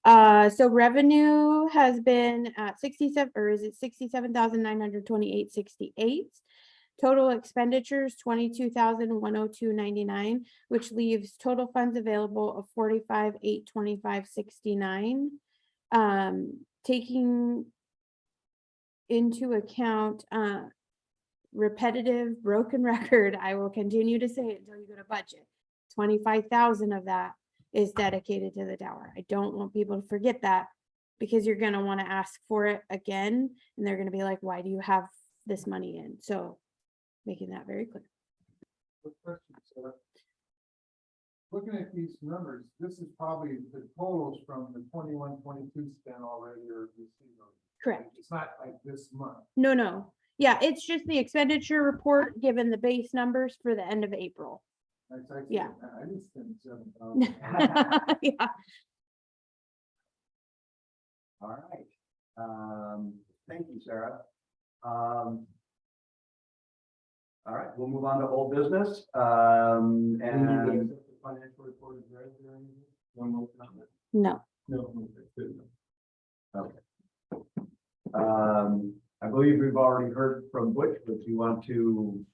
So revenue has been at 67, or is it 67,928.68? Total expenditures, 22,102.99, which leaves total funds available of 45,825.69. Taking into account, repetitive broken record, I will continue to say it until you go to budget. 25,000 of that is dedicated to the tower. I don't want people to forget that, because you're gonna want to ask for it again, and they're gonna be like, why do you have this money in? So making that very clear. Quick question, Sarah. Looking at these numbers, this is probably the totals from the 21-22 spent already or received. Correct. It's not like this month. No. Yeah, it's just the expenditure report, given the base numbers for the end of April. It's like, Yeah. I didn't spend 7,000. Yeah. All right. Thank you, Sarah. All right, we'll move on to old business. And The financial report is read there. One more comment. No. No. Okay, good enough. I believe we've already heard from Butch, but you want to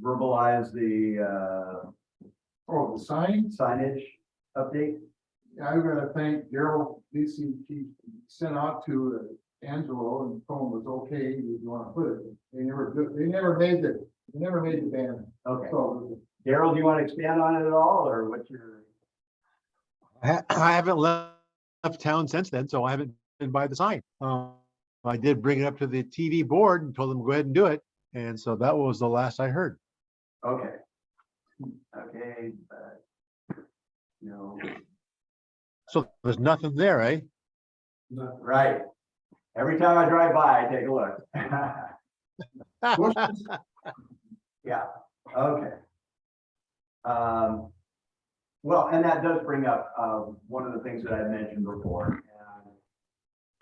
verbalize the Oh, the signs? signage update? I'm gonna thank Daryl, DCT sent out to Angelo and told him it was okay, if you wanna put it. They never made the banner. Okay. So, Daryl, do you want to expand on it at all, or what's your? I haven't left town since then, so I haven't been by the sign. I did bring it up to the TV board and told them to go ahead and do it. And so that was the last I heard. Okay. Okay, but. No, So there's nothing there, eh? right. Every time I drive by, I take a look. Yeah, okay. Well, and that does bring up, one of the things that I mentioned before,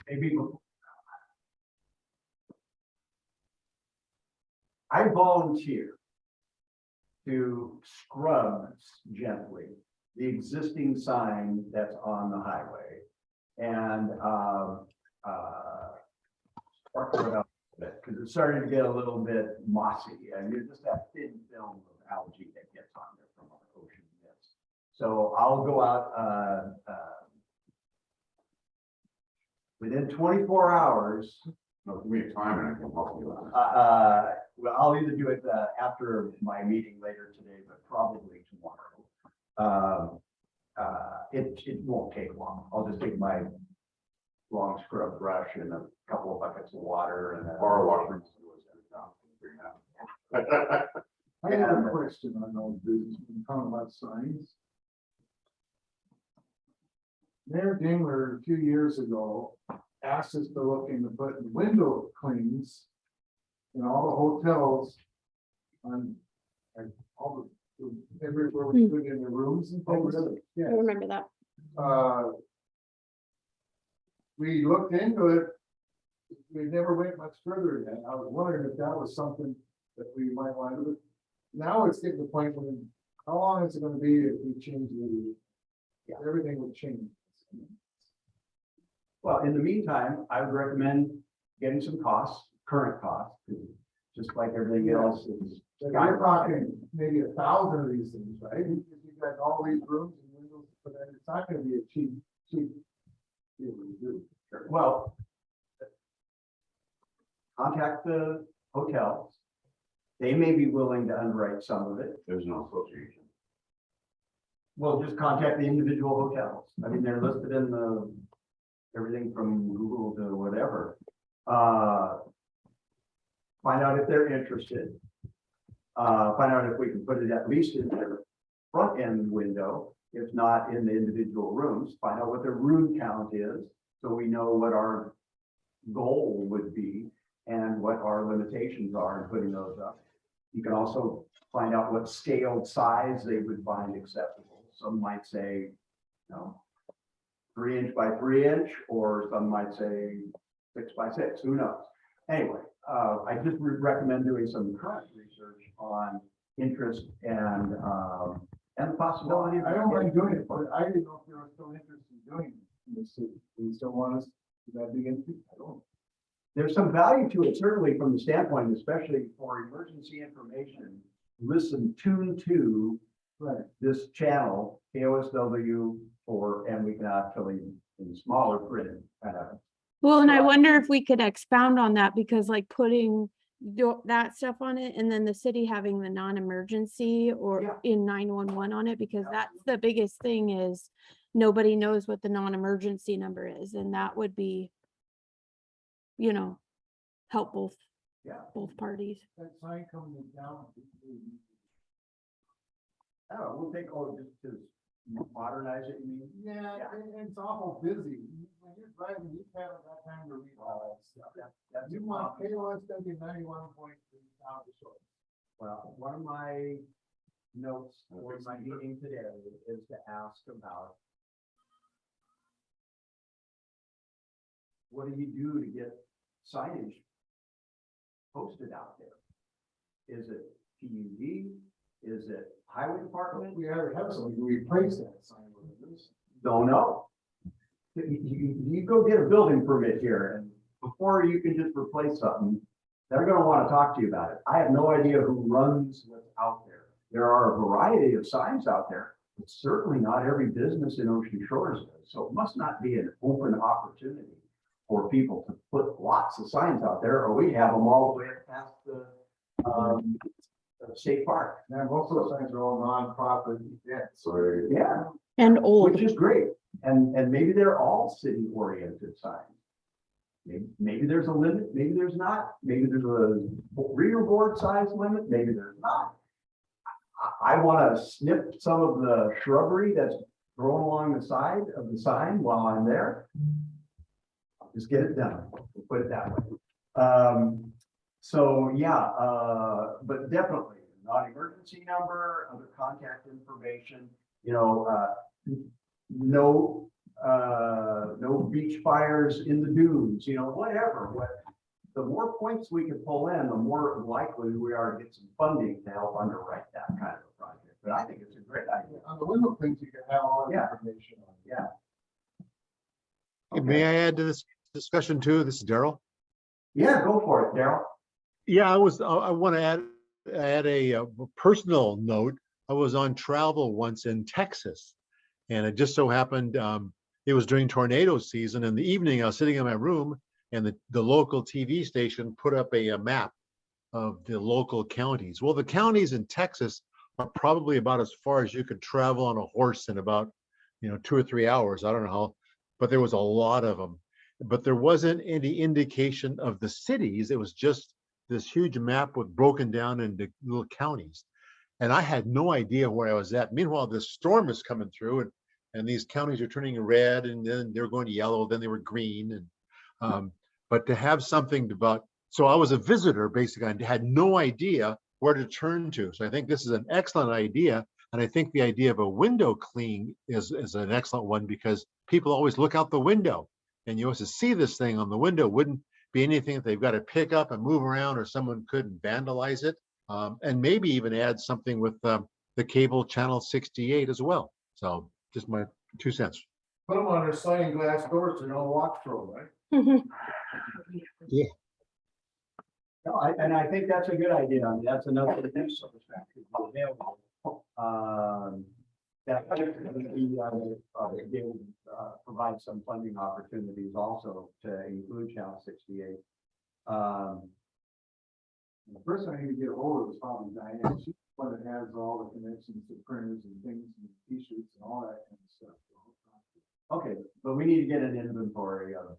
and maybe. I volunteer to scrub gently the existing sign that's on the highway and, sparkle it up a bit, because it's starting to get a little bit mossy, and you just have thin film of algae that gets on there from our ocean mist. So I'll go out, within 24 hours. No, give me a time and I can help you on it. Well, I'll either do it after my meeting later today, but probably tomorrow. It won't take long. I'll just take my long scrub brush and a couple of buckets of water and. Or a washroom. I have a question on those business, when talking about signs. Mayor Dingler, a few years ago, asked us to look into putting window clings in all the hotels on, like, all the, everywhere we put in the rooms and things. I Yeah. remember that. We looked into it. We never went much further than that. I was wondering if that was something that we might want to do. Now it's getting to the point when, how long is it gonna be if we change the, everything would change. Well, in the meantime, I would recommend getting some costs, current costs, 'cause just like everything else is. So you're talking maybe 1,000 of these things, right? Because you've got all these rooms and windows, but then it's not gonna be a cheap deal to do. Well, contact the hotels. They may be willing to underwrite some of it. There's no association. Well, just contact the individual hotels. I mean, they're listed in the, everything from Google to whatever. Find out if they're interested. Find out if we can put it at least in their front end window, if not in the individual rooms. Find out what their room count is, so we know what our goal would be and what our limitations are in putting those up. You can also find out what scaled size they would find acceptable. Some might say, 3 inch by 3 inch, or some might say 6 by 6, who knows? Anyway, I just would recommend doing some current research on interest and the possibility. of I don't mind getting- doing it, but I didn't know if they were still interested in doing it in the city. They still want us to that big into, I don't. there's some value to it, certainly from the standpoint, especially for emergency information. Tune to this channel, KOSW, and we can actually in smaller print, kind of. Well, and I wonder if we could expound on that, because like putting that stuff on it and then the city having the non-emergency Yeah. or in 911 on it, because that's the biggest thing is nobody knows what the non-emergency number is, and that would be, you know, help Yeah. both parties. That sign coming down. Oh, we'll take, just to modernize it, you mean? Yeah, Yeah. and it's awful busy. When you're driving, you haven't got time to read all that stuff. That's You want KOSW 91.3 sound choice. Well, one of my notes for my meeting today is to ask about what do you do to get signage posted out there? Is it PUD? Is it highway department? We already have something to replace that sign with this. Don't know. You go get a building permit here, and before you can just replace something, they're gonna wanna talk to you about it. I have no idea who runs what's out there. There are a variety of signs out there, but certainly not every business in Ocean Shores does. So it must not be an open opportunity for people to put lots of signs out there, or we have them all the way past the state park. Now, most of those signs are all nonprofit events. So, Yeah. And old. Which is great, and maybe they're all city-oriented signs. Maybe there's a limit, maybe there's not, maybe there's a reader board size limit, maybe there's not. I want to snip some of the shrubbery that's growing along the side of the sign while I'm there. Just get it done, we'll put it that way. So, yeah, but definitely, non-emergency number, other contact information, you know, no beach fires in the dunes, you know, whatever. The more points we can pull in, the more likely we are to get some funding to help underwrite that kind of a project. But I think it's a great idea. On the window things, you can have all the Yeah. information on. Yeah. May I add to this discussion too? This is Daryl. Yeah, go for it, Daryl. Yeah, I want to add a personal note. I was on travel once in Texas, and it just so happened it was during tornado season. In the evening, I was sitting in my room, and the local TV station put up a map of the local counties. Well, the counties in Texas are probably about as far as you could travel on a horse in about 2 or 3 hours. I don't know how, but there was a lot of them. But there wasn't any indication of the cities. It was just this huge map with broken down into little counties. And I had no idea where I was at. Meanwhile, this storm is coming through, and these counties are turning red, and then they were going yellow, then they were green. And but to have something about, so I was a visitor basically. I had no idea where to turn to. So I think this is an excellent idea. And I think the idea of a window clean is an excellent one, because people always look out the window, and you also see this thing on the window. Wouldn't be anything that they've got to pick up and move around, or someone couldn't vandalize it. And maybe even add something with the cable channel 68 as well. So just my 2 cents. Put them on their sliding glass doors so no walk through, right? No, I think that's a good idea. I mean, that's another use of the fact that we're available. That be able to provide some funding opportunities also to include Channel 68. The first one I need to get a hold of is probably Diane. She's the one that has all the connections to printers and things and T-shirts and all that kind of stuff. Okay, but we need to get an inventory of.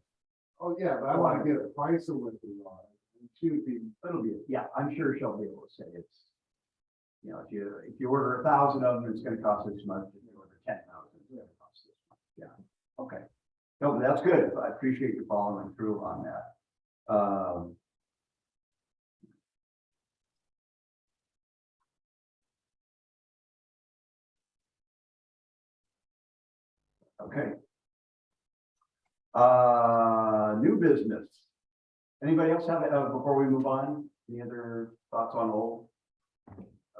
Oh, yeah, but I want to get a price of what they are. And she would be, Yeah, I'm sure she'll be able to say it's, if you order 1,000 of them, it's gonna cost this much. If you order 10,000, it's gonna cost this much. Yeah, okay. No, but that's good. I appreciate you following through on that. Okay. New business. Anybody else have, before we move on, any other thoughts on old?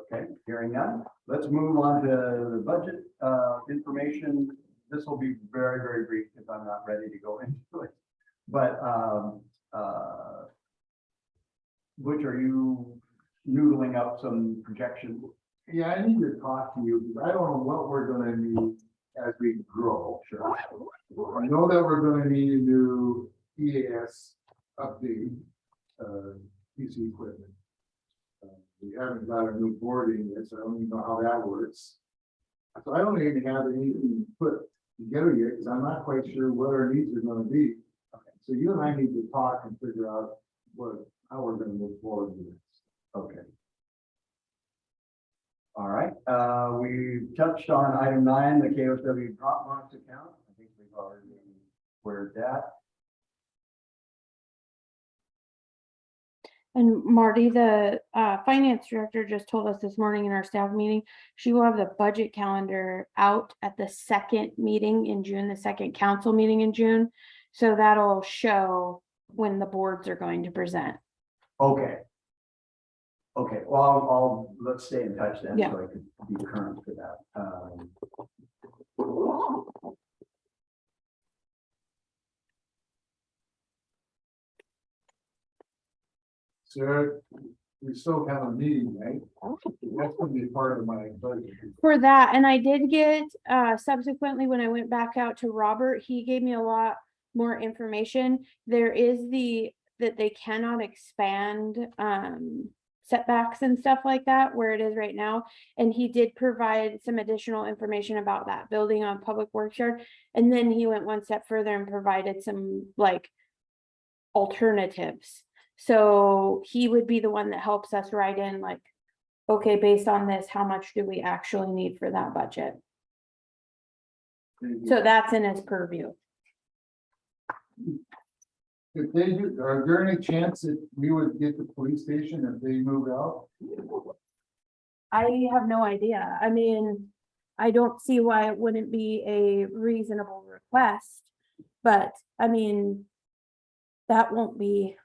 Okay, hearing none. Let's move on to the budget information. This will be very, very brief because I'm not ready to go into it. But Butch, are you noodling up some projections? Yeah, I need to talk to you, because I don't know what we're gonna need as we grow. Sure. I know that we're gonna need to do EAS update, PC equipment. We haven't got a new boarding yet, so I don't even know how that works. So I don't even have anything put together yet, because I'm not quite sure what our needs are gonna be. So you and I need to talk and figure out how we're gonna move forward with this. Okay. All right, we touched on item 9, the KOW Dropbox account. I think we've already squared that. And Marty, the finance director just told us this morning in our staff meeting, she will have the budget calendar out at the second meeting in June, the second council meeting in June. So that'll show when the boards are going to present. Okay. Okay, well, let's stay in touch then, Yeah. so I can be current to that. Sir, we still have a meeting, right? That's gonna be part of my budget. For that, and I did get, subsequently, when I went back out to Robert, he gave me a lot more information. There is that they cannot expand, setbacks and stuff like that where it is right now. And he did provide some additional information about that building on Public Works Yard. And then he went one step further and provided some like alternatives. So he would be the one that helps us write in like, okay, based on this, how much do we actually need for that budget? So that's in his purview. If they do, are there any chance that we would get the police station if they move out? I have no idea. I mean, I don't see why it wouldn't be a reasonable request. But I mean, that won't be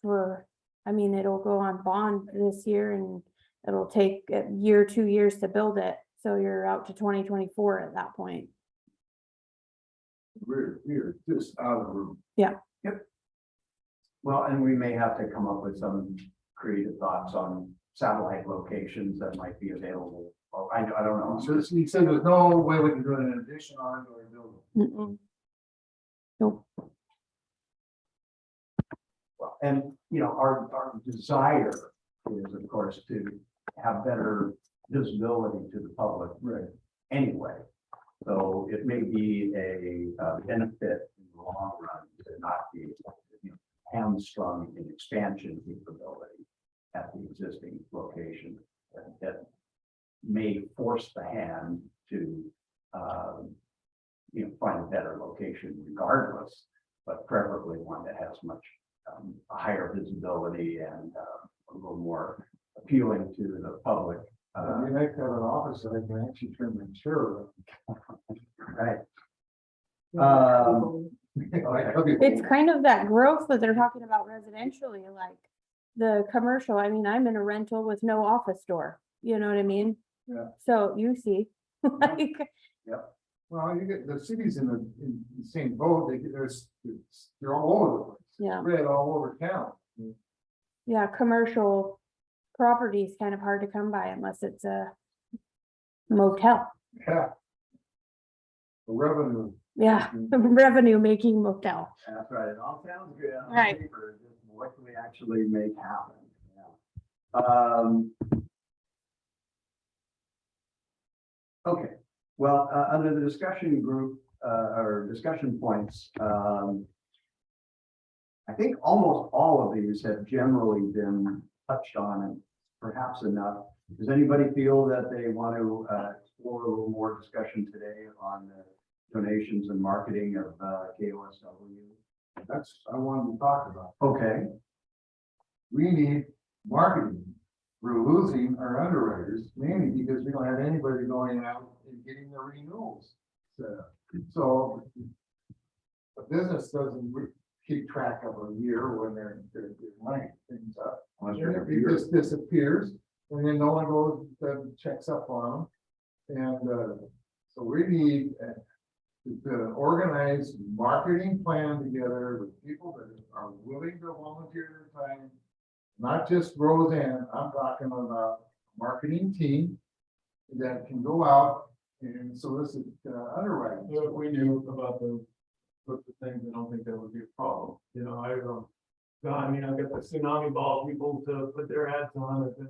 for, I mean, it'll go on bond this year and it'll take a year, 2 years to build it. So you're out to 2024 at that point. We're just out of room. Well, and we may have to come up with some creative thoughts on satellite locations that might be available. Oh, I don't know. So he said there's no way we can do an addition on to our building. Mm-mm. Nope. Well, and, you know, our desire is, of course, to have better visibility to the public. Right. Anyway, so it may be a benefit in the long run to not be, you know, hamstrung in expansion capability at the existing location that may force the hand to, you know, find a better location regardless, but preferably one that has much a higher visibility and a little more appealing to the public. We might have an office that I can actually turn my chair. Right. It's kind of that growth that they're talking about residentially, like the commercial. I mean, I'm in a rental with no office door. You know what I mean? Yeah. So you see, like, Well, you get the cities in the same boat, they're all over the place. yeah, Spread all over town. yeah, commercial property is kind of hard to come by unless it's a motel. Yeah. The revenue. Yeah, revenue making motel. That's right. It all sounds good. on Right. paper, just what can we actually make happen? Okay, well, under the discussion group, or discussion points, I think almost all of these have generally been touched on and perhaps enough. Does anybody feel that they want to explore a little more discussion today on the donations and marketing of KOSW? That's, I wanted to talk about. Okay, We need marketing. We're losing our underwriters mainly because we don't have anybody going out and getting the renewals. So the business doesn't keep track of a year when they're lining things up. Unless And you're it just disappears and then no one goes and checks up on them. And so we need to organize marketing plan together with people that are willing to volunteer their time. Not just Roseanne, I'm talking about marketing team that can go out and solicit underwriting. If we knew about the sorts of things, I don't think that would be a problem, you know, I mean, I've got the tsunami ball people to put their ads on, I've been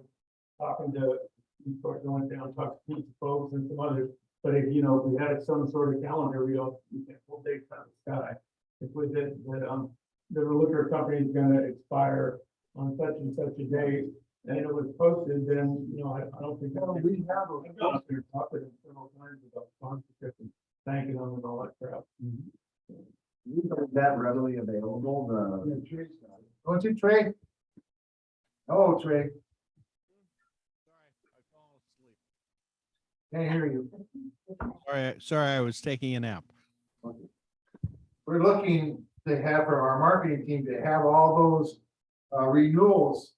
talking to, of course, I went down, talked to pizza folks and some others, but if, you know, if we had some sort of calendar, we can't pull dates out of the sky. If we did, that, the liquor company is gonna expire on such and such a date, and it was posted, then, you know, I don't think. Well, we have a- I've gone up there, talked to them several times about sponsorship and thanking them and all that crap. Is that readily available, the? Yeah, Trey's got it. Don't you, Trey? Oh, Trey, can't hear you. Sorry, I was taking a nap. We're looking to have for our marketing team to have all those renewals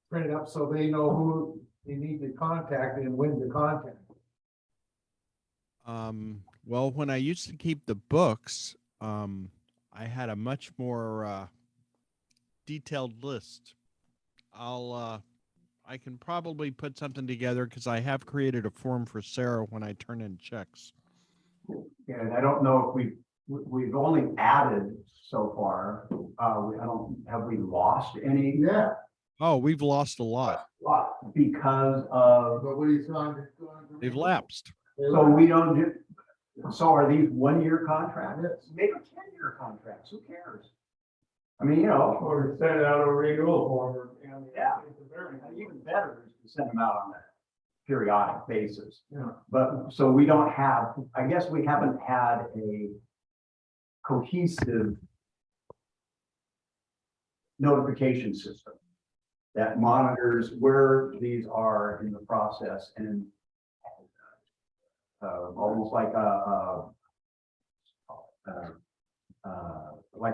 printed up so they know who they need to contact and when to contact. Well, when I used to keep the books, I had a much more detailed list. I can probably put something together because I have created a form for Sarah when I turn in checks. And I don't know if we've only added so far, have we lost any? Yeah, Oh, we've lost a lot. Because of, but what he's on. They've lapsed. so we don't do, so are these 1-year contracts? Yes. Make them 10-year contracts, who cares? I mean, you know, Or send out a renewal form, or, you know. Yeah. it's a very- even better is to send them out on a periodic basis. Yeah. But, so we don't have, I guess we haven't had a cohesive notification system that monitors where these are in the process and almost like a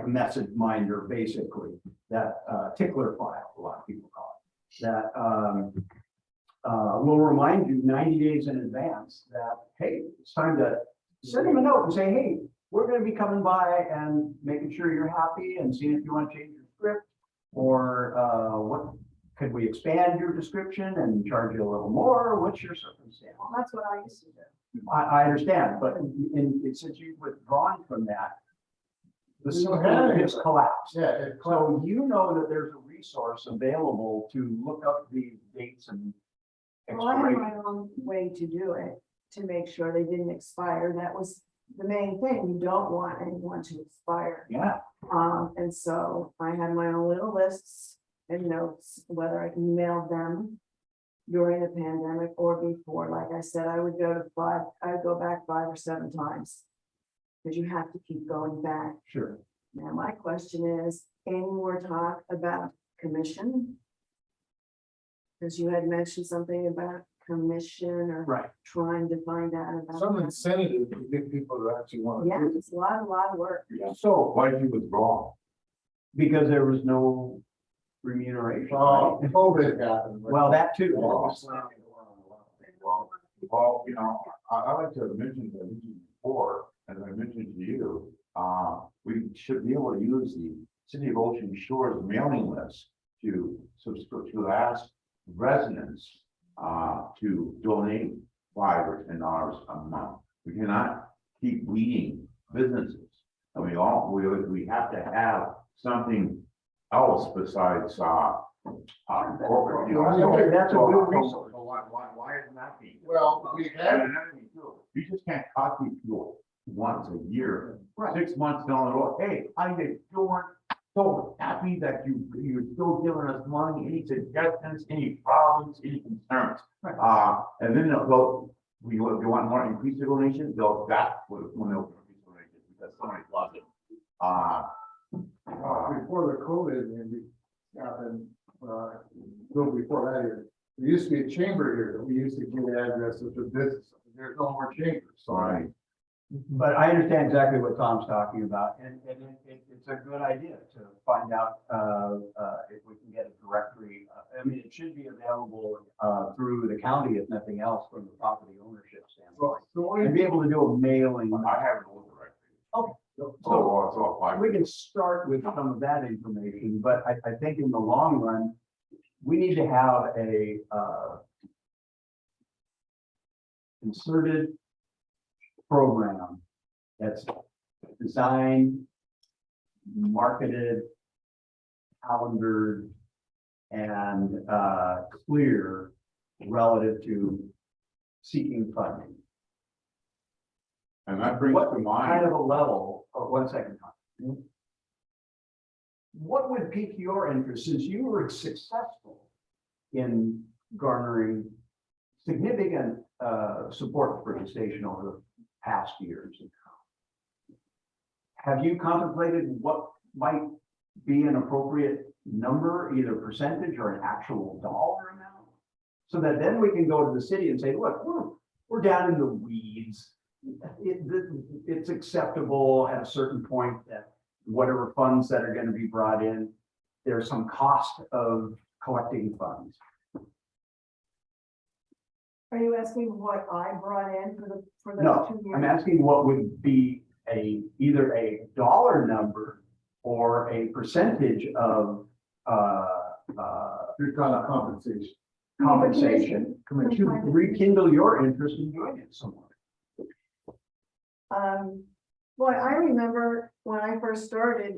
message minder, basically, that tickler file, a lot of people call it, that will remind you 90 days in advance that, hey, it's time to send them a note and say, hey, we're going to be coming by and making sure you're happy and seeing if you want to change your script, or what could we expand your description and charge you a little more? What's your circumstance? Well, that's what I used to do. I understand, but since you've withdrawn from that, the We don't system have it. has collapsed. Yeah, it So you know that there's a resource available to look up the dates and Well, I had expiration. my own way to do it, to make sure they didn't expire. That was the main thing. You don't want anyone to expire. Yeah, And so I had my own little lists and notes, whether I emailed them during the pandemic or before. Like I said, I would go back 5 or 7 times. Because you have to keep going back. sure. Now, my question is, any more talk about commission? Because you had mentioned something about commission or Right. trying to find out about. some that. incentive to get people to actually want to Yeah, do it. it's a lot of work. So, Why did you withdraw? because there was no remuneration. Well, right? COVID happened. Well, that too. Well, you know, I like to mention before, as I mentioned to you, we should be able to use the City of Ocean Shores mailing list to subscribe, to ask residents to donate $5 or $10 a month. We cannot keep weeding businesses. And we have to have something else besides corporate. You know. Okay, that's a So- good so- resource. so why isn't that being? Well, we And had, another thing too, you just can't copy people once a year, Right. 6 months down the road. Hey, I did, still weren't so happy that you're still giving us money, any suggestions, any problems, any concerns? Right. And then they'll go, they want more increase the donation, they'll back when they'll increase the donation because somebody loves it. before the COVID happened, little before that year, there used to be a chamber here that we used to give addresses to business. There's no more chambers, so. Right. But I understand exactly what Tom's talking about, and it's a good idea to find out if we can get a directory. I mean, it should be available through the county, if nothing else, from the property ownership standpoint. So And be able to do a mailing. I have an old it's all five. we can start with some of that information, but I think in the long run, we need to have a, concerted program that's designed, marketed, calendared, and clear relative to seeking funding. And that brings to Kind mind, of a level, oh, 1 second, Tom. What would pique your interest, since you were successful in garnering significant support for the station over the past years? Have you contemplated what might be an appropriate number, either percentage or an actual dollar amount? So that then we can go to the city and say, look, we're down in the weeds. It's acceptable at a certain point that whatever funds that are going to be brought in, there's some cost of collecting funds. Are you asking what I brought in for those No, 2 years? I'm asking what would be either a dollar number or a percentage of You're talking about compensation. compensation to rekindle your interest in doing it somewhere. Well, I remember when I first started,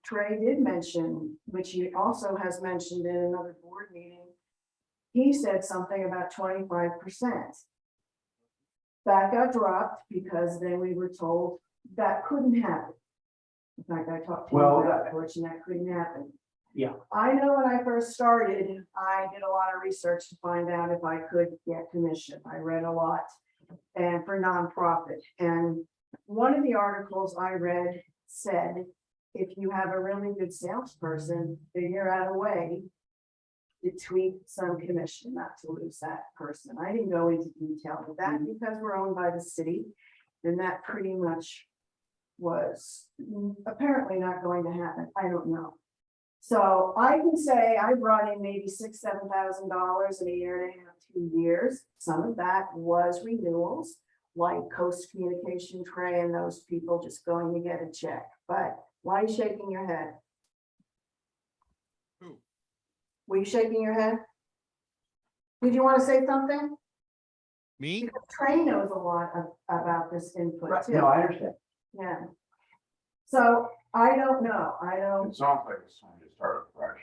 Trey did mention, which he also has mentioned in another board meeting. He said something about 25%. That got dropped because then we were told that couldn't happen. In fact, I talked to him Well, about it, and that couldn't happen. Yeah. I know when I first started, I did a lot of research to find out if I could get commission. I read a lot and for nonprofit. And one of the articles I read said, if you have a really good salesperson, figure out a way to tweak some commission, not to lose that person. I didn't go into detail with that because we're owned by the city. And that pretty much was apparently not going to happen. I don't know. So I can say I brought in maybe $6,000-7,000 in a year and a half, 2 years. Some of that was renewals, like Coast Communication, Trey, and those people just going to get a check. But why are you shaking your head? Who? Were you shaking your head? Did you want to say something? Me? Because Trey knows a lot about this input Right, too. no, I understand. Yeah. So I don't know. I don't. it sounds like it's time to start fresh.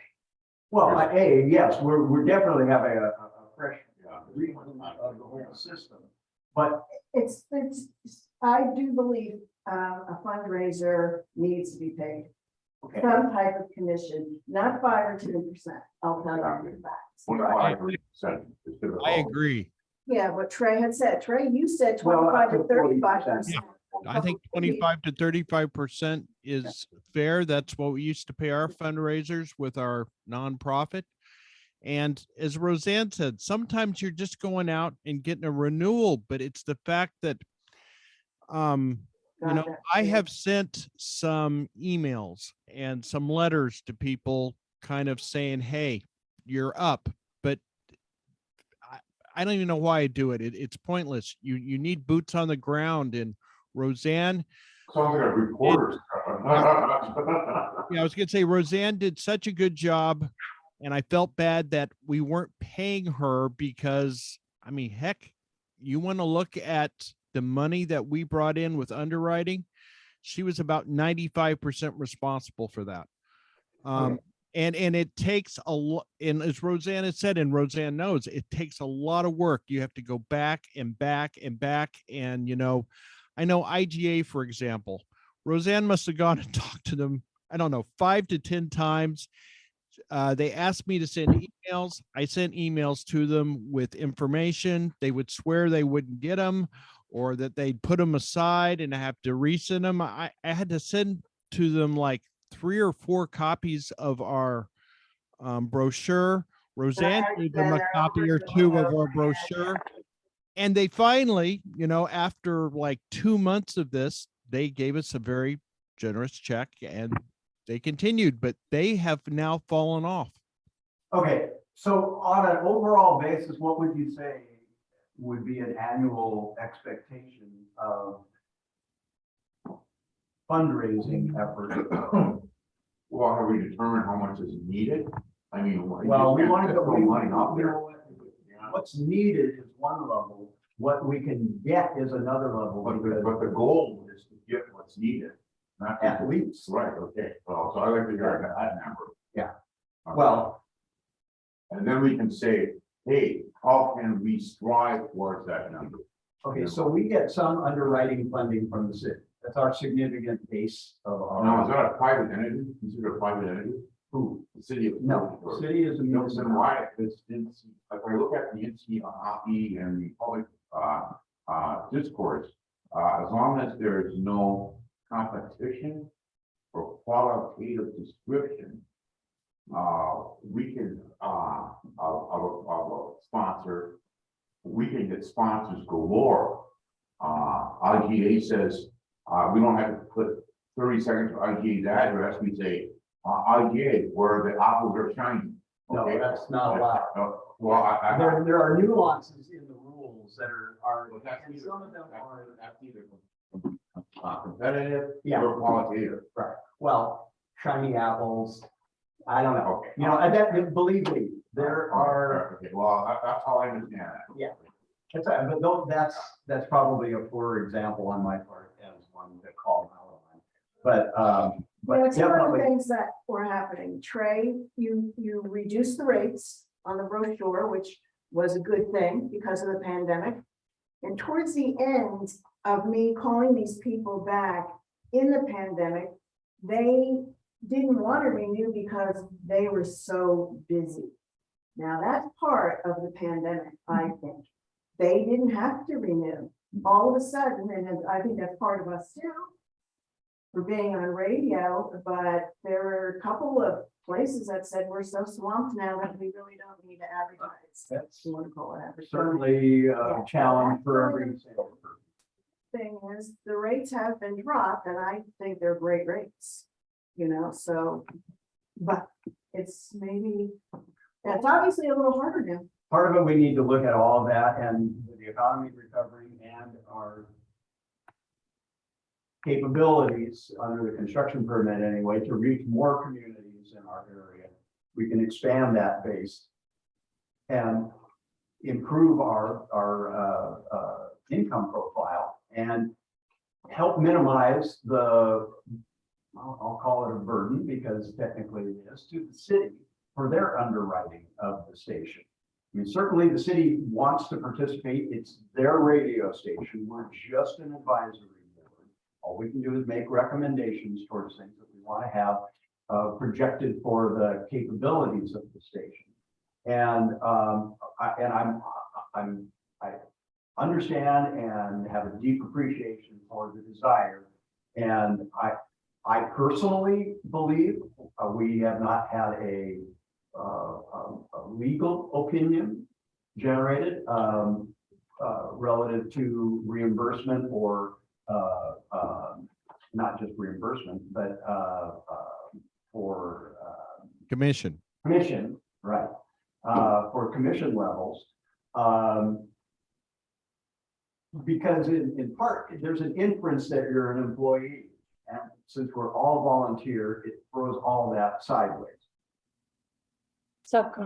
Well, yes, we're definitely having a fresh Yeah. read of the whole system. But It's, I do believe a fundraiser needs to be paid okay, some type of commission, not 5 or 10%. I'll tell you the facts. 25% is difficult. I agree. Yeah, what Trey had said. Trey, you said Well, 25 to up to 40%. 35%. I think 25 to 35% is fair. That's what we used to pay our fundraisers with our nonprofit. And as Roseanne said, sometimes you're just going out and getting a renewal, but it's the fact that, you know, Gotcha. I Yeah. have sent some emails and some letters to people kind of saying, hey, you're up, but I don't even know why I do it. It's pointless. You need boots on the ground. And Roseanne, Sounds like a reporter's. yeah, I was gonna say Roseanne did such a good job, and I felt bad that we weren't paying her because, I mean, heck, you want to look at the money that we brought in with underwriting. She was about 95% responsible for that. And it takes a lot, and as Roseanne has said, and Roseanne knows, it takes a lot of work. You have to go back and back and back. And, you know, I know IGA, for example, Roseanne must have gone and talked to them, I don't know, 5 to 10 times. They asked me to send emails. I sent emails to them with information. They would swear they wouldn't get them or that they'd put them aside and I have to resend them. I had to send to them like 3 or 4 copies of our brochure. Roseanne gave them a copy or 2 of our brochure. And they finally, you know, after like 2 months of this, they gave us a very generous check and they continued, but they have now fallen off. okay, so on an overall basis, what would you say would be an annual expectation of fundraising effort. Well, have we determined how much is needed? I mean. you Well, we can't want to just go, throw money out there. what's needed is one level, what we can get is another level. because But the goal is to get what's needed, not. At least. Right, okay, well, so I like to hear that number. Yeah. Okay. Well, And then we can say, hey, how can we strive towards that number? okay, so we get some underwriting funding from the city. That's our significant base of Now, is our. that a private entity, considered a private entity? Who? The city of. No, city is a No, then municipal. why, if I look at the NCIE and the public, discourse, as long as there is no competition or qualitative description, we can, of a sponsor, we can get sponsors galore. IGA says, we don't have to put 30 seconds for IGA's address, we say, IGA, where the apples are shining. No, Okay? that's not allowed. Well, I. There are nuances in the rules that are, Well, that's and either- some of them are, That's either competitive Yeah. or qualitative. right, well, shiny apples. I don't know, Okay. you know, and that, believe me, there are, Okay, well, that's how I understand that. but though, that's probably a poor example on my part as one to call out on. But It's one of the definitely, things that were happening. Trey, you reduced the rates on the brochure, which was a good thing because of the pandemic. And towards the end of me calling these people back in the pandemic, they didn't want to renew because they were so busy. Now, that's part of the pandemic, I think. They didn't have to renew. All of a sudden, and I think that's part of us too, for being on radio, but there were a couple of places that said we're so swamped now that we really don't need to advertise. That's You want to call it advertising. certainly a Yeah. challenge for every salesperson. Thing is, the rates have been dropped and I think they're great rates, you know, so. But it's maybe, it's obviously a little harder now. Part of it, we need to look at all of that and the economy recovering and our capabilities under the construction permit anyway, to reach more communities in our area. We can expand that base and improve our income profile and help minimize the, I'll call it a burden because technically it is, to the city for their underwriting of the station. I mean, certainly the city wants to participate. It's their radio station. We're just an advisory board. All we can do is make recommendations towards things that we want to have projected for the capabilities of the station. And I understand and have a deep appreciation for the desire. And I personally believe we have not had a legal opinion generated relative to reimbursement or not just reimbursement, but for Commission. commission, right? For commission levels. Because in part, there's an inference that you're an employee. And since we're all volunteer, it throws all that sideways.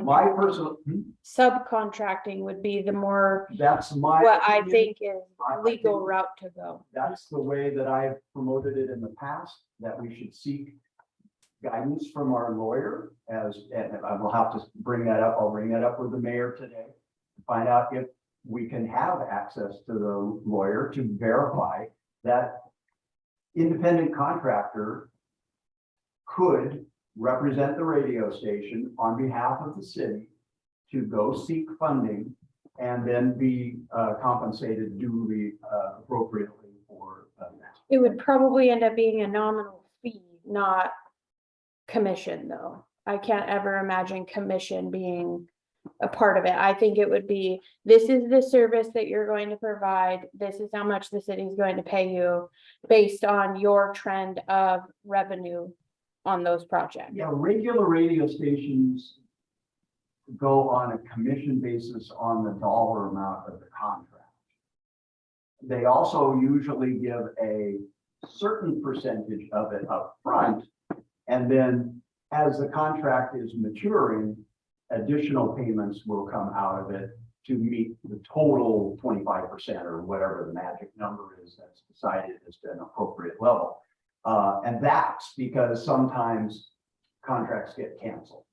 My personal, Subcontracting would be the more, that's my. what I opinion. think is I legal think route to go. That's the way that I've promoted it in the past, that we should seek guidance from our lawyer and I will have to bring that up. I'll bring that up with the mayor today. To find out if we can have access to the lawyer to verify that independent contractor could represent the radio station on behalf of the city to go seek funding and then be compensated duly appropriately for that. It would probably end up being a nominal fee, not commission though. I can't ever imagine commission being a part of it. I think it would be, this is the service that you're going to provide. This is how much the city is going to pay you based on your trend of revenue on those projects. Yeah, regular radio stations go on a commission basis on the dollar amount of the contract. They also usually give a certain percentage of it up front, and then as the contract is maturing, additional payments will come out of it to meet the total 25% or whatever the magic number is that's decided as an appropriate level. And that's because sometimes contracts get canceled.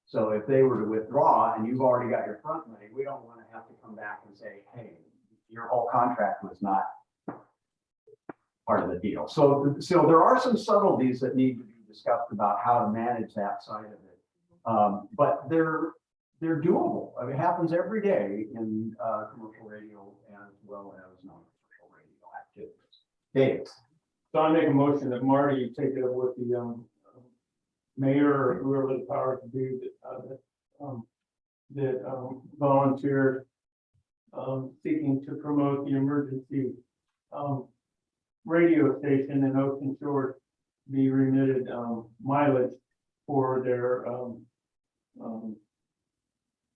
So if they were to withdraw and you've already got your front money, we don't want to have to come back and say, hey, your whole contract was not part of the deal. So there are some subtleties that need to be discussed about how to manage that side of it. But they're doable. I mean, it happens every day in commercial radio as well as non-commercial radio activities. Dave? So I make a motion that Marty take it up with the mayor or whoever the power to do that volunteered seeking to promote the emergency radio station in Ocean Shore be remitted mileage for their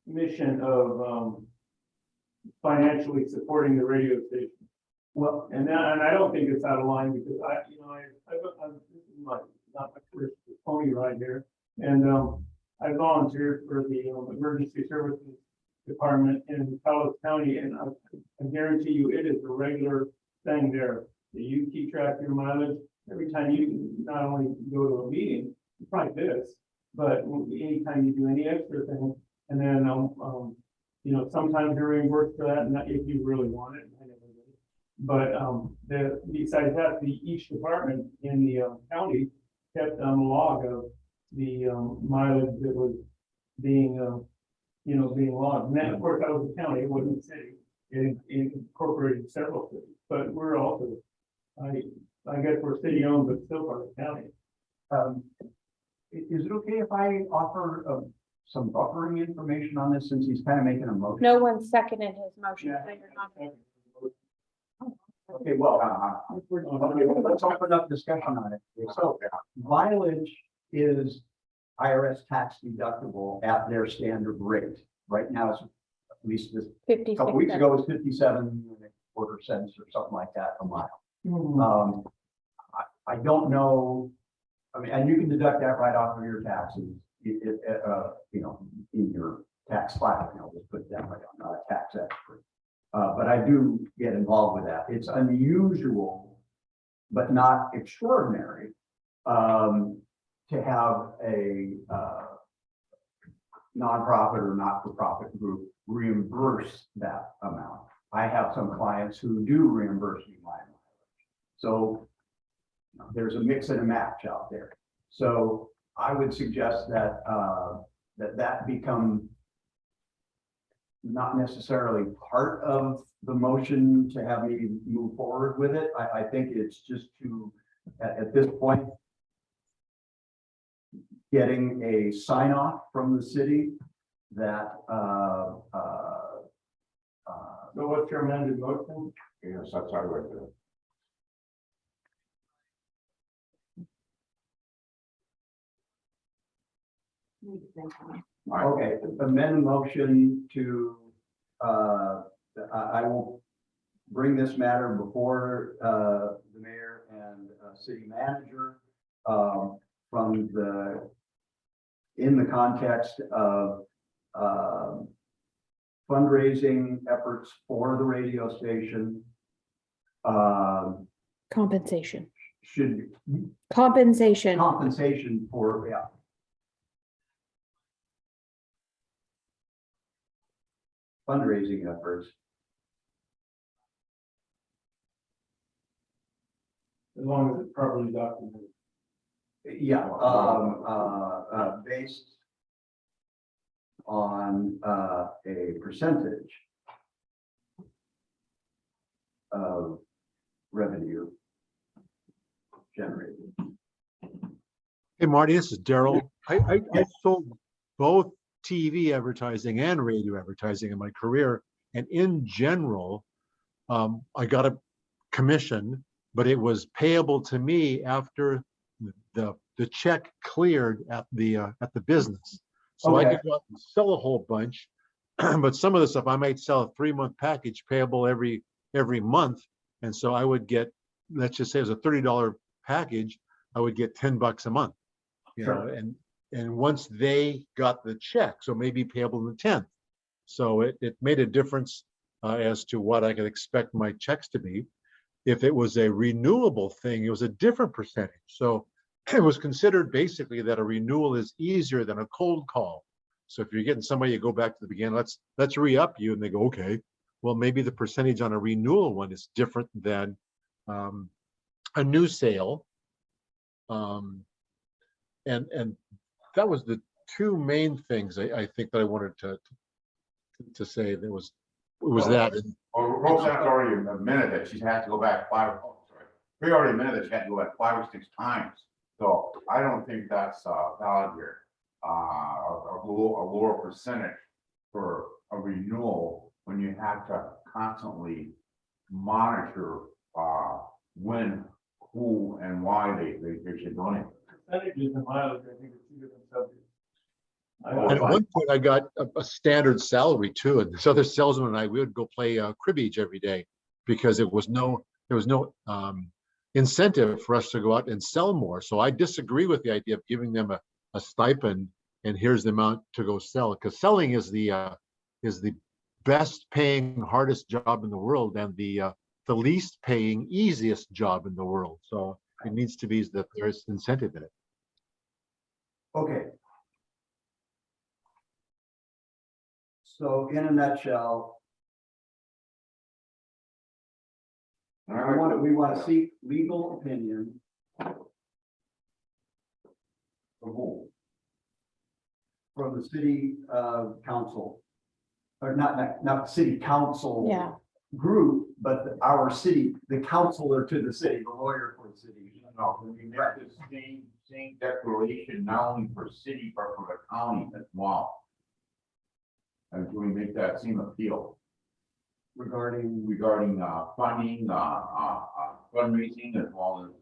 mission of financially supporting the radio station. Well, And I don't think it's out of line because this is not my first pony ride here. And I volunteered for the emergency services department in Taos County, and I guarantee you it is a regular thing there. That you keep track of your mileage every time you not only go to a meeting, like this, but anytime you do any extra thing. And then sometimes you're reimbursed for that, and not if you really want it. I never did. But besides that, each department in the county kept a log of the mileage that was being being logged. And then, of course, that was the county, it wasn't the city. It incorporated several cities, but we're also, I guess we're city owned, but still part of the county. Is it okay if I offer some buffering information on this since he's kind of making a motion? No one seconded his motion. Yeah. So you're not- Okay, well, okay, well, let's open up discussion on it. So mileage is IRS tax deductible at their standard rate. Right now, it's at least this, a 56 couple weeks cents. ago, it was 57.25 cents or something like that a mile. I don't know, I mean, and you can deduct that right off of your taxes, in your tax file, just put that right on, not a tax expert. But I do get involved with that. It's unusual, but not extraordinary, to have a nonprofit or not-for-profit group reimburse that amount. I have some clients who do reimburse me my mileage. So there's a mix and a match out there. So I would suggest that that become not necessarily part of the motion to have me move forward with it. I think it's just to, at this point, getting a sign off from the city that So what's your amended motion? Yes, that's how I would do it. okay, amend motion to, I will bring this matter before the mayor and city manager in the context of fundraising efforts for the radio station. Compensation. Should Compensation. compensation for, yeah. Fundraising efforts. As long as it's properly documented. Yeah, based on a percentage of revenue generated. Hey, Marty, this is Daryl. I sold both TV advertising and radio advertising in my career. And in general, I got a commission, but it was payable to me after the check cleared at the business. So I Okay. could go out and sell a whole bunch, but some of the stuff I might sell a 3-month package payable every month. And so I would get let's just say it was a $30 package, I would get $10 a month. You know, Sure. and once they got the check, so maybe payable on the 10th. So it made a difference as to what I could expect my checks to be. If it was a renewable thing, it was a different percentage. So it was considered basically that a renewal is easier than a cold call. So if you're getting somebody, you go back to the beginning, let's re-up you, and they go, okay, well, maybe the percentage on a renewal one is different than a new sale. And that was the two main things I think that I wanted to say. There was, it was that. Well, Roseanne's already admitted that she's had to go back we already admitted that she had to go back 5 or 6 times. So I don't think that's valid here. A lower percentage for a renewal when you have to constantly monitor when, who, and why they should donate. Percentages and mileage, I think, are two different subjects. And at one point, I got a standard salary too, and this other salesman and I, we would go play cribbage every day because there was no incentive for us to go out and sell more. So I disagree with the idea of giving them a stipend and here's the amount to go sell, because selling is the best paying, hardest job in the world, and the least paying, easiest job in the world. So it needs to be that there's incentive in it. Okay. So in a nutshell, we want to seek legal opinion. From the city council, or not city council. Yeah. Group, but our city, the counselor to the city, the lawyer for the city. No, we make the same declaration, not only for city, but for the county as well. And can we make that same appeal Regarding, regarding funding, fundraising, as well as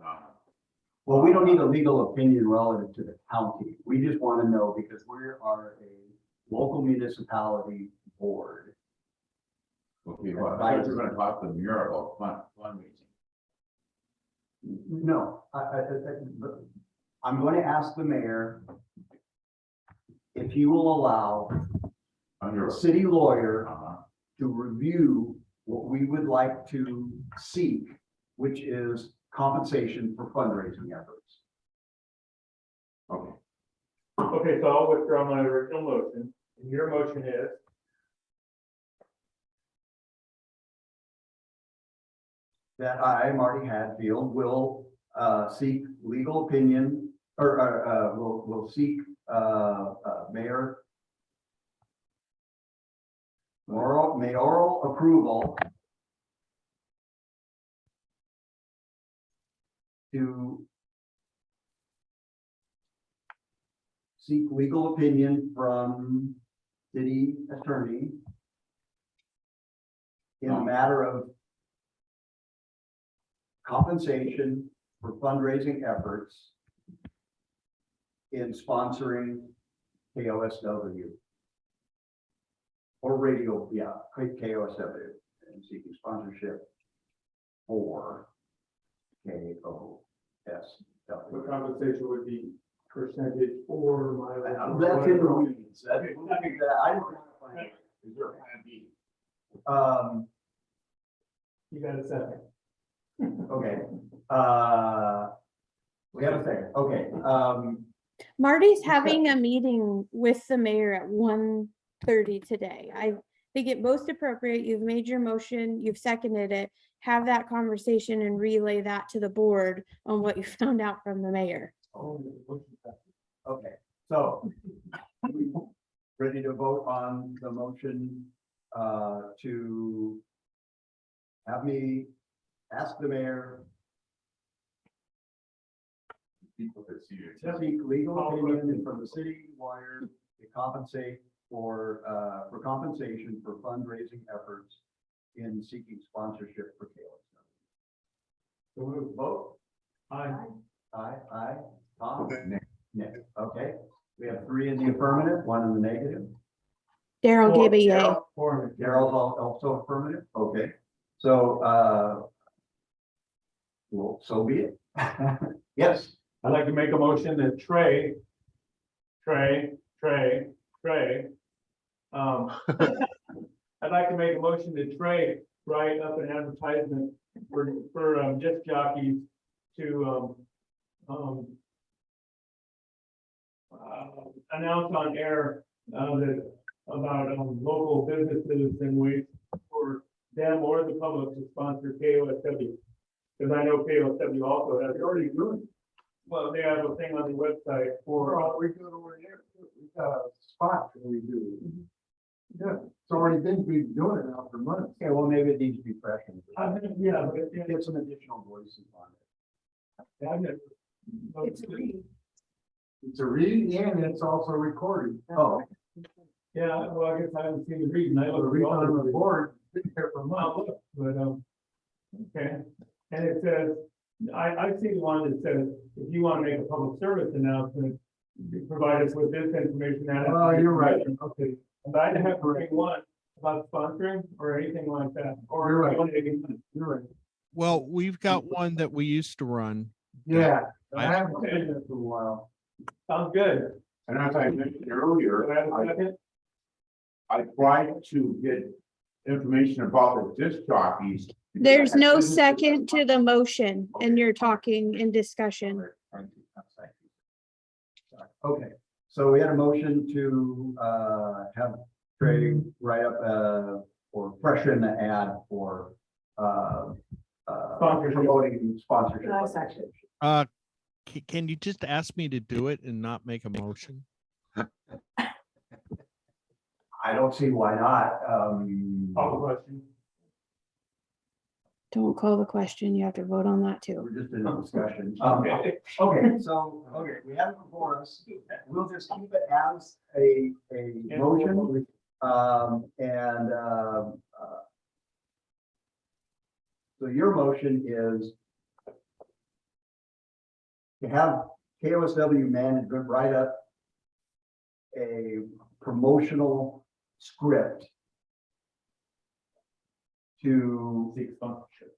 well, we don't need a legal opinion relative to the county. We just want to know because we are a local municipality board. okay, well, I thought you were gonna talk to the mayor about fundraising. No, I'm going to ask the mayor if he will allow Under the city lawyer uh, to review what we would like to seek, which is compensation for fundraising efforts. okay. Okay, so I'll withdraw my original motion, and your motion is? That I, Marty Hadfield, will seek legal opinion, or will seek mayor mayoral approval to seek legal opinion from city attorney in a matter of compensation for fundraising efforts in sponsoring KOSW. Or radio, yeah, KOSW, and seeking sponsorship for KOSW. What compensation would be percentage or mileage? That's in the weeds. I don't want to find. Is there a plan B? You got a second. Okay, we have a second, okay, Marty's having a meeting with the mayor at 1:30 today. I think it most appropriate. You've made your motion, you've seconded it. Have that conversation and relay that to the board on what you found out from the mayor. okay, so we ready to vote on the motion to have me ask the mayor to seek legal opinion from the city lawyer to compensate for compensation for fundraising efforts in seeking sponsorship for KOSW. So we vote? Aye. Aye. Tom? Nick. Okay, we have 3 in the affirmative, 1 in the negative. Daryl gave a yay. Daryl's also affirmative, okay. So, Well, so be it. Yes, I'd like to make a motion that Trey. I'd like to make a motion that Trey write up an advertisement for disc jockeys to announce on air that about local businesses and ways for them or the public to sponsor KOSW. Because I know KOSW also has. already doing. Well, they have a thing on the website for. We do it over here. We got a spot that we do. Yeah, it's already been doing it now for months. okay, well, maybe it needs to be freshened. Yeah, but yeah, Get some additional voices on it. I've never. It's a read. It's a read and it's also recorded. Oh. Yeah, well, I guess I haven't seen the reading. I The look read all on the the board, been here for I'll months. look, but, okay. And it says, I see the one that says, if you want to make a public service announcement, provide us with this information. that Oh, you're right. information. Okay. But I didn't have to bring one about sponsoring or anything like that, or. You're right. donating. You're right. Well, we've got one that we used to run. Yeah, I I- haven't seen it for a while. Sounds good. And as I mentioned earlier, Do I have a second? I tried to get information about the disc jockeys. There's no second to the motion and you're talking in discussion. Okay, so we had a motion to have Trey write up or freshen the ad for Sponsorship. promoting sponsorship. No, second. Can you just ask me to do it and not make a motion? I don't see why not. Call the question. Don't call the question. You have to vote on that too. We're just in a discussion. Okay. Okay, so, okay, we have it before us. We'll just keep it as a motion. So your motion is to have KOSW management write up a promotional script to Seek sponsorship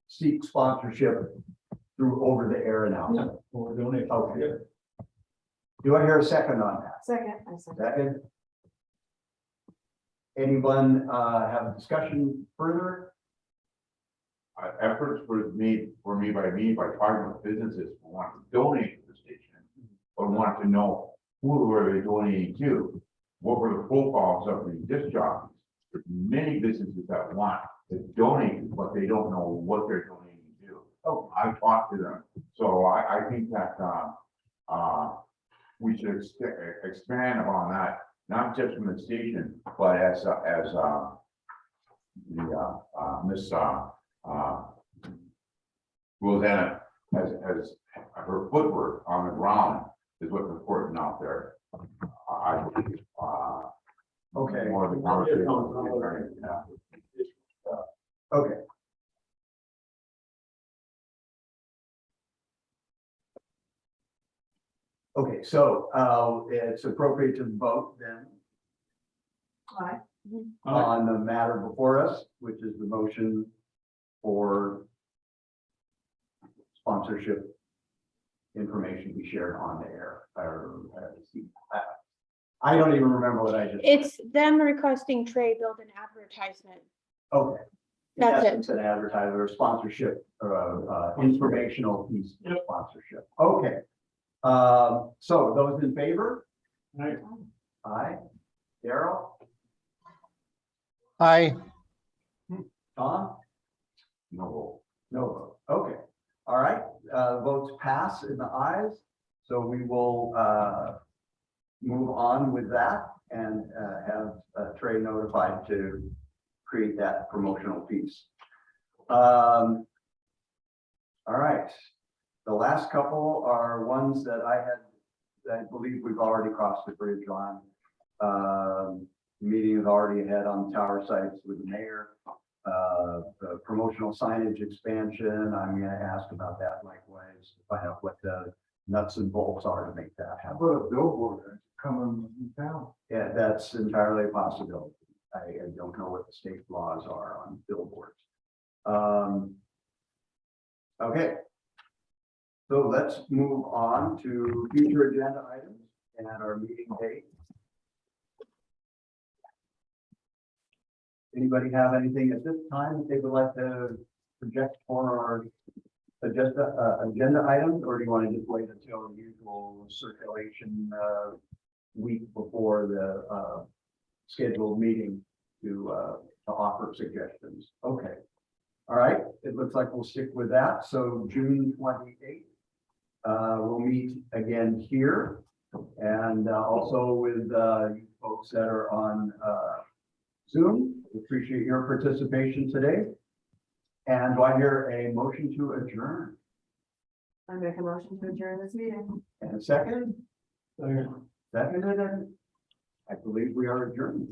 seek sponsorship through over-the-air announcement. or donation. Okay. Do I hear a second on that? Second, I second. Second? Anyone have a discussion further? Efforts were made for me by partner with businesses who want to donate to the station. Or want to know who were they donating to? What were the profiles of the disc jockeys? There's many businesses that want to donate, but they don't know what they're donating to. Oh, I talked to them, so I think that, we should expand upon that, not just from the station, but as Miss, Rosanna has her footwork on the ground is what's important out there. I think, Okay, more of the conversation with the attorney, yeah. okay. Okay, so it's appropriate to vote then Aye. on the matter before us, which is the motion for sponsorship information be shared on the air. I don't even remember what I just. It's them requesting Trey build an advertisement. Okay. In That's it. essence, an advertiser, sponsorship, or informational piece of sponsorship. Okay. So those in favor? Right. Aye. Daryl, Hi, Tom? No. No vote. Okay. All right. Votes pass in the ayes. So we will move on with that and have Trey notified to create that promotional piece. All right. The last couple are ones that I believe we've already crossed the bridge on. Meeting is already ahead on tower sites with the mayor. The promotional signage expansion, I'm gonna ask about that likewise, to find out what the nuts and bolts are to make that How happen. about a billboard coming in town? Yeah, that's entirely a possibility. I don't know what the state laws are on billboards. Okay. So let's move on to future agenda items and our meeting date. Anybody have anything at this time that they would like to project for our agenda items, or do you want to just wait until the usual circulation week before the scheduled meeting to offer suggestions? Okay. All right, it looks like we'll stick with that. So June 28th, we'll meet again here, and also with you folks that are on Zoom. Appreciate your participation today. And do I hear a motion to adjourn? I make a motion to adjourn this meeting. And a second? So, Seconded, and I believe we are adjourned.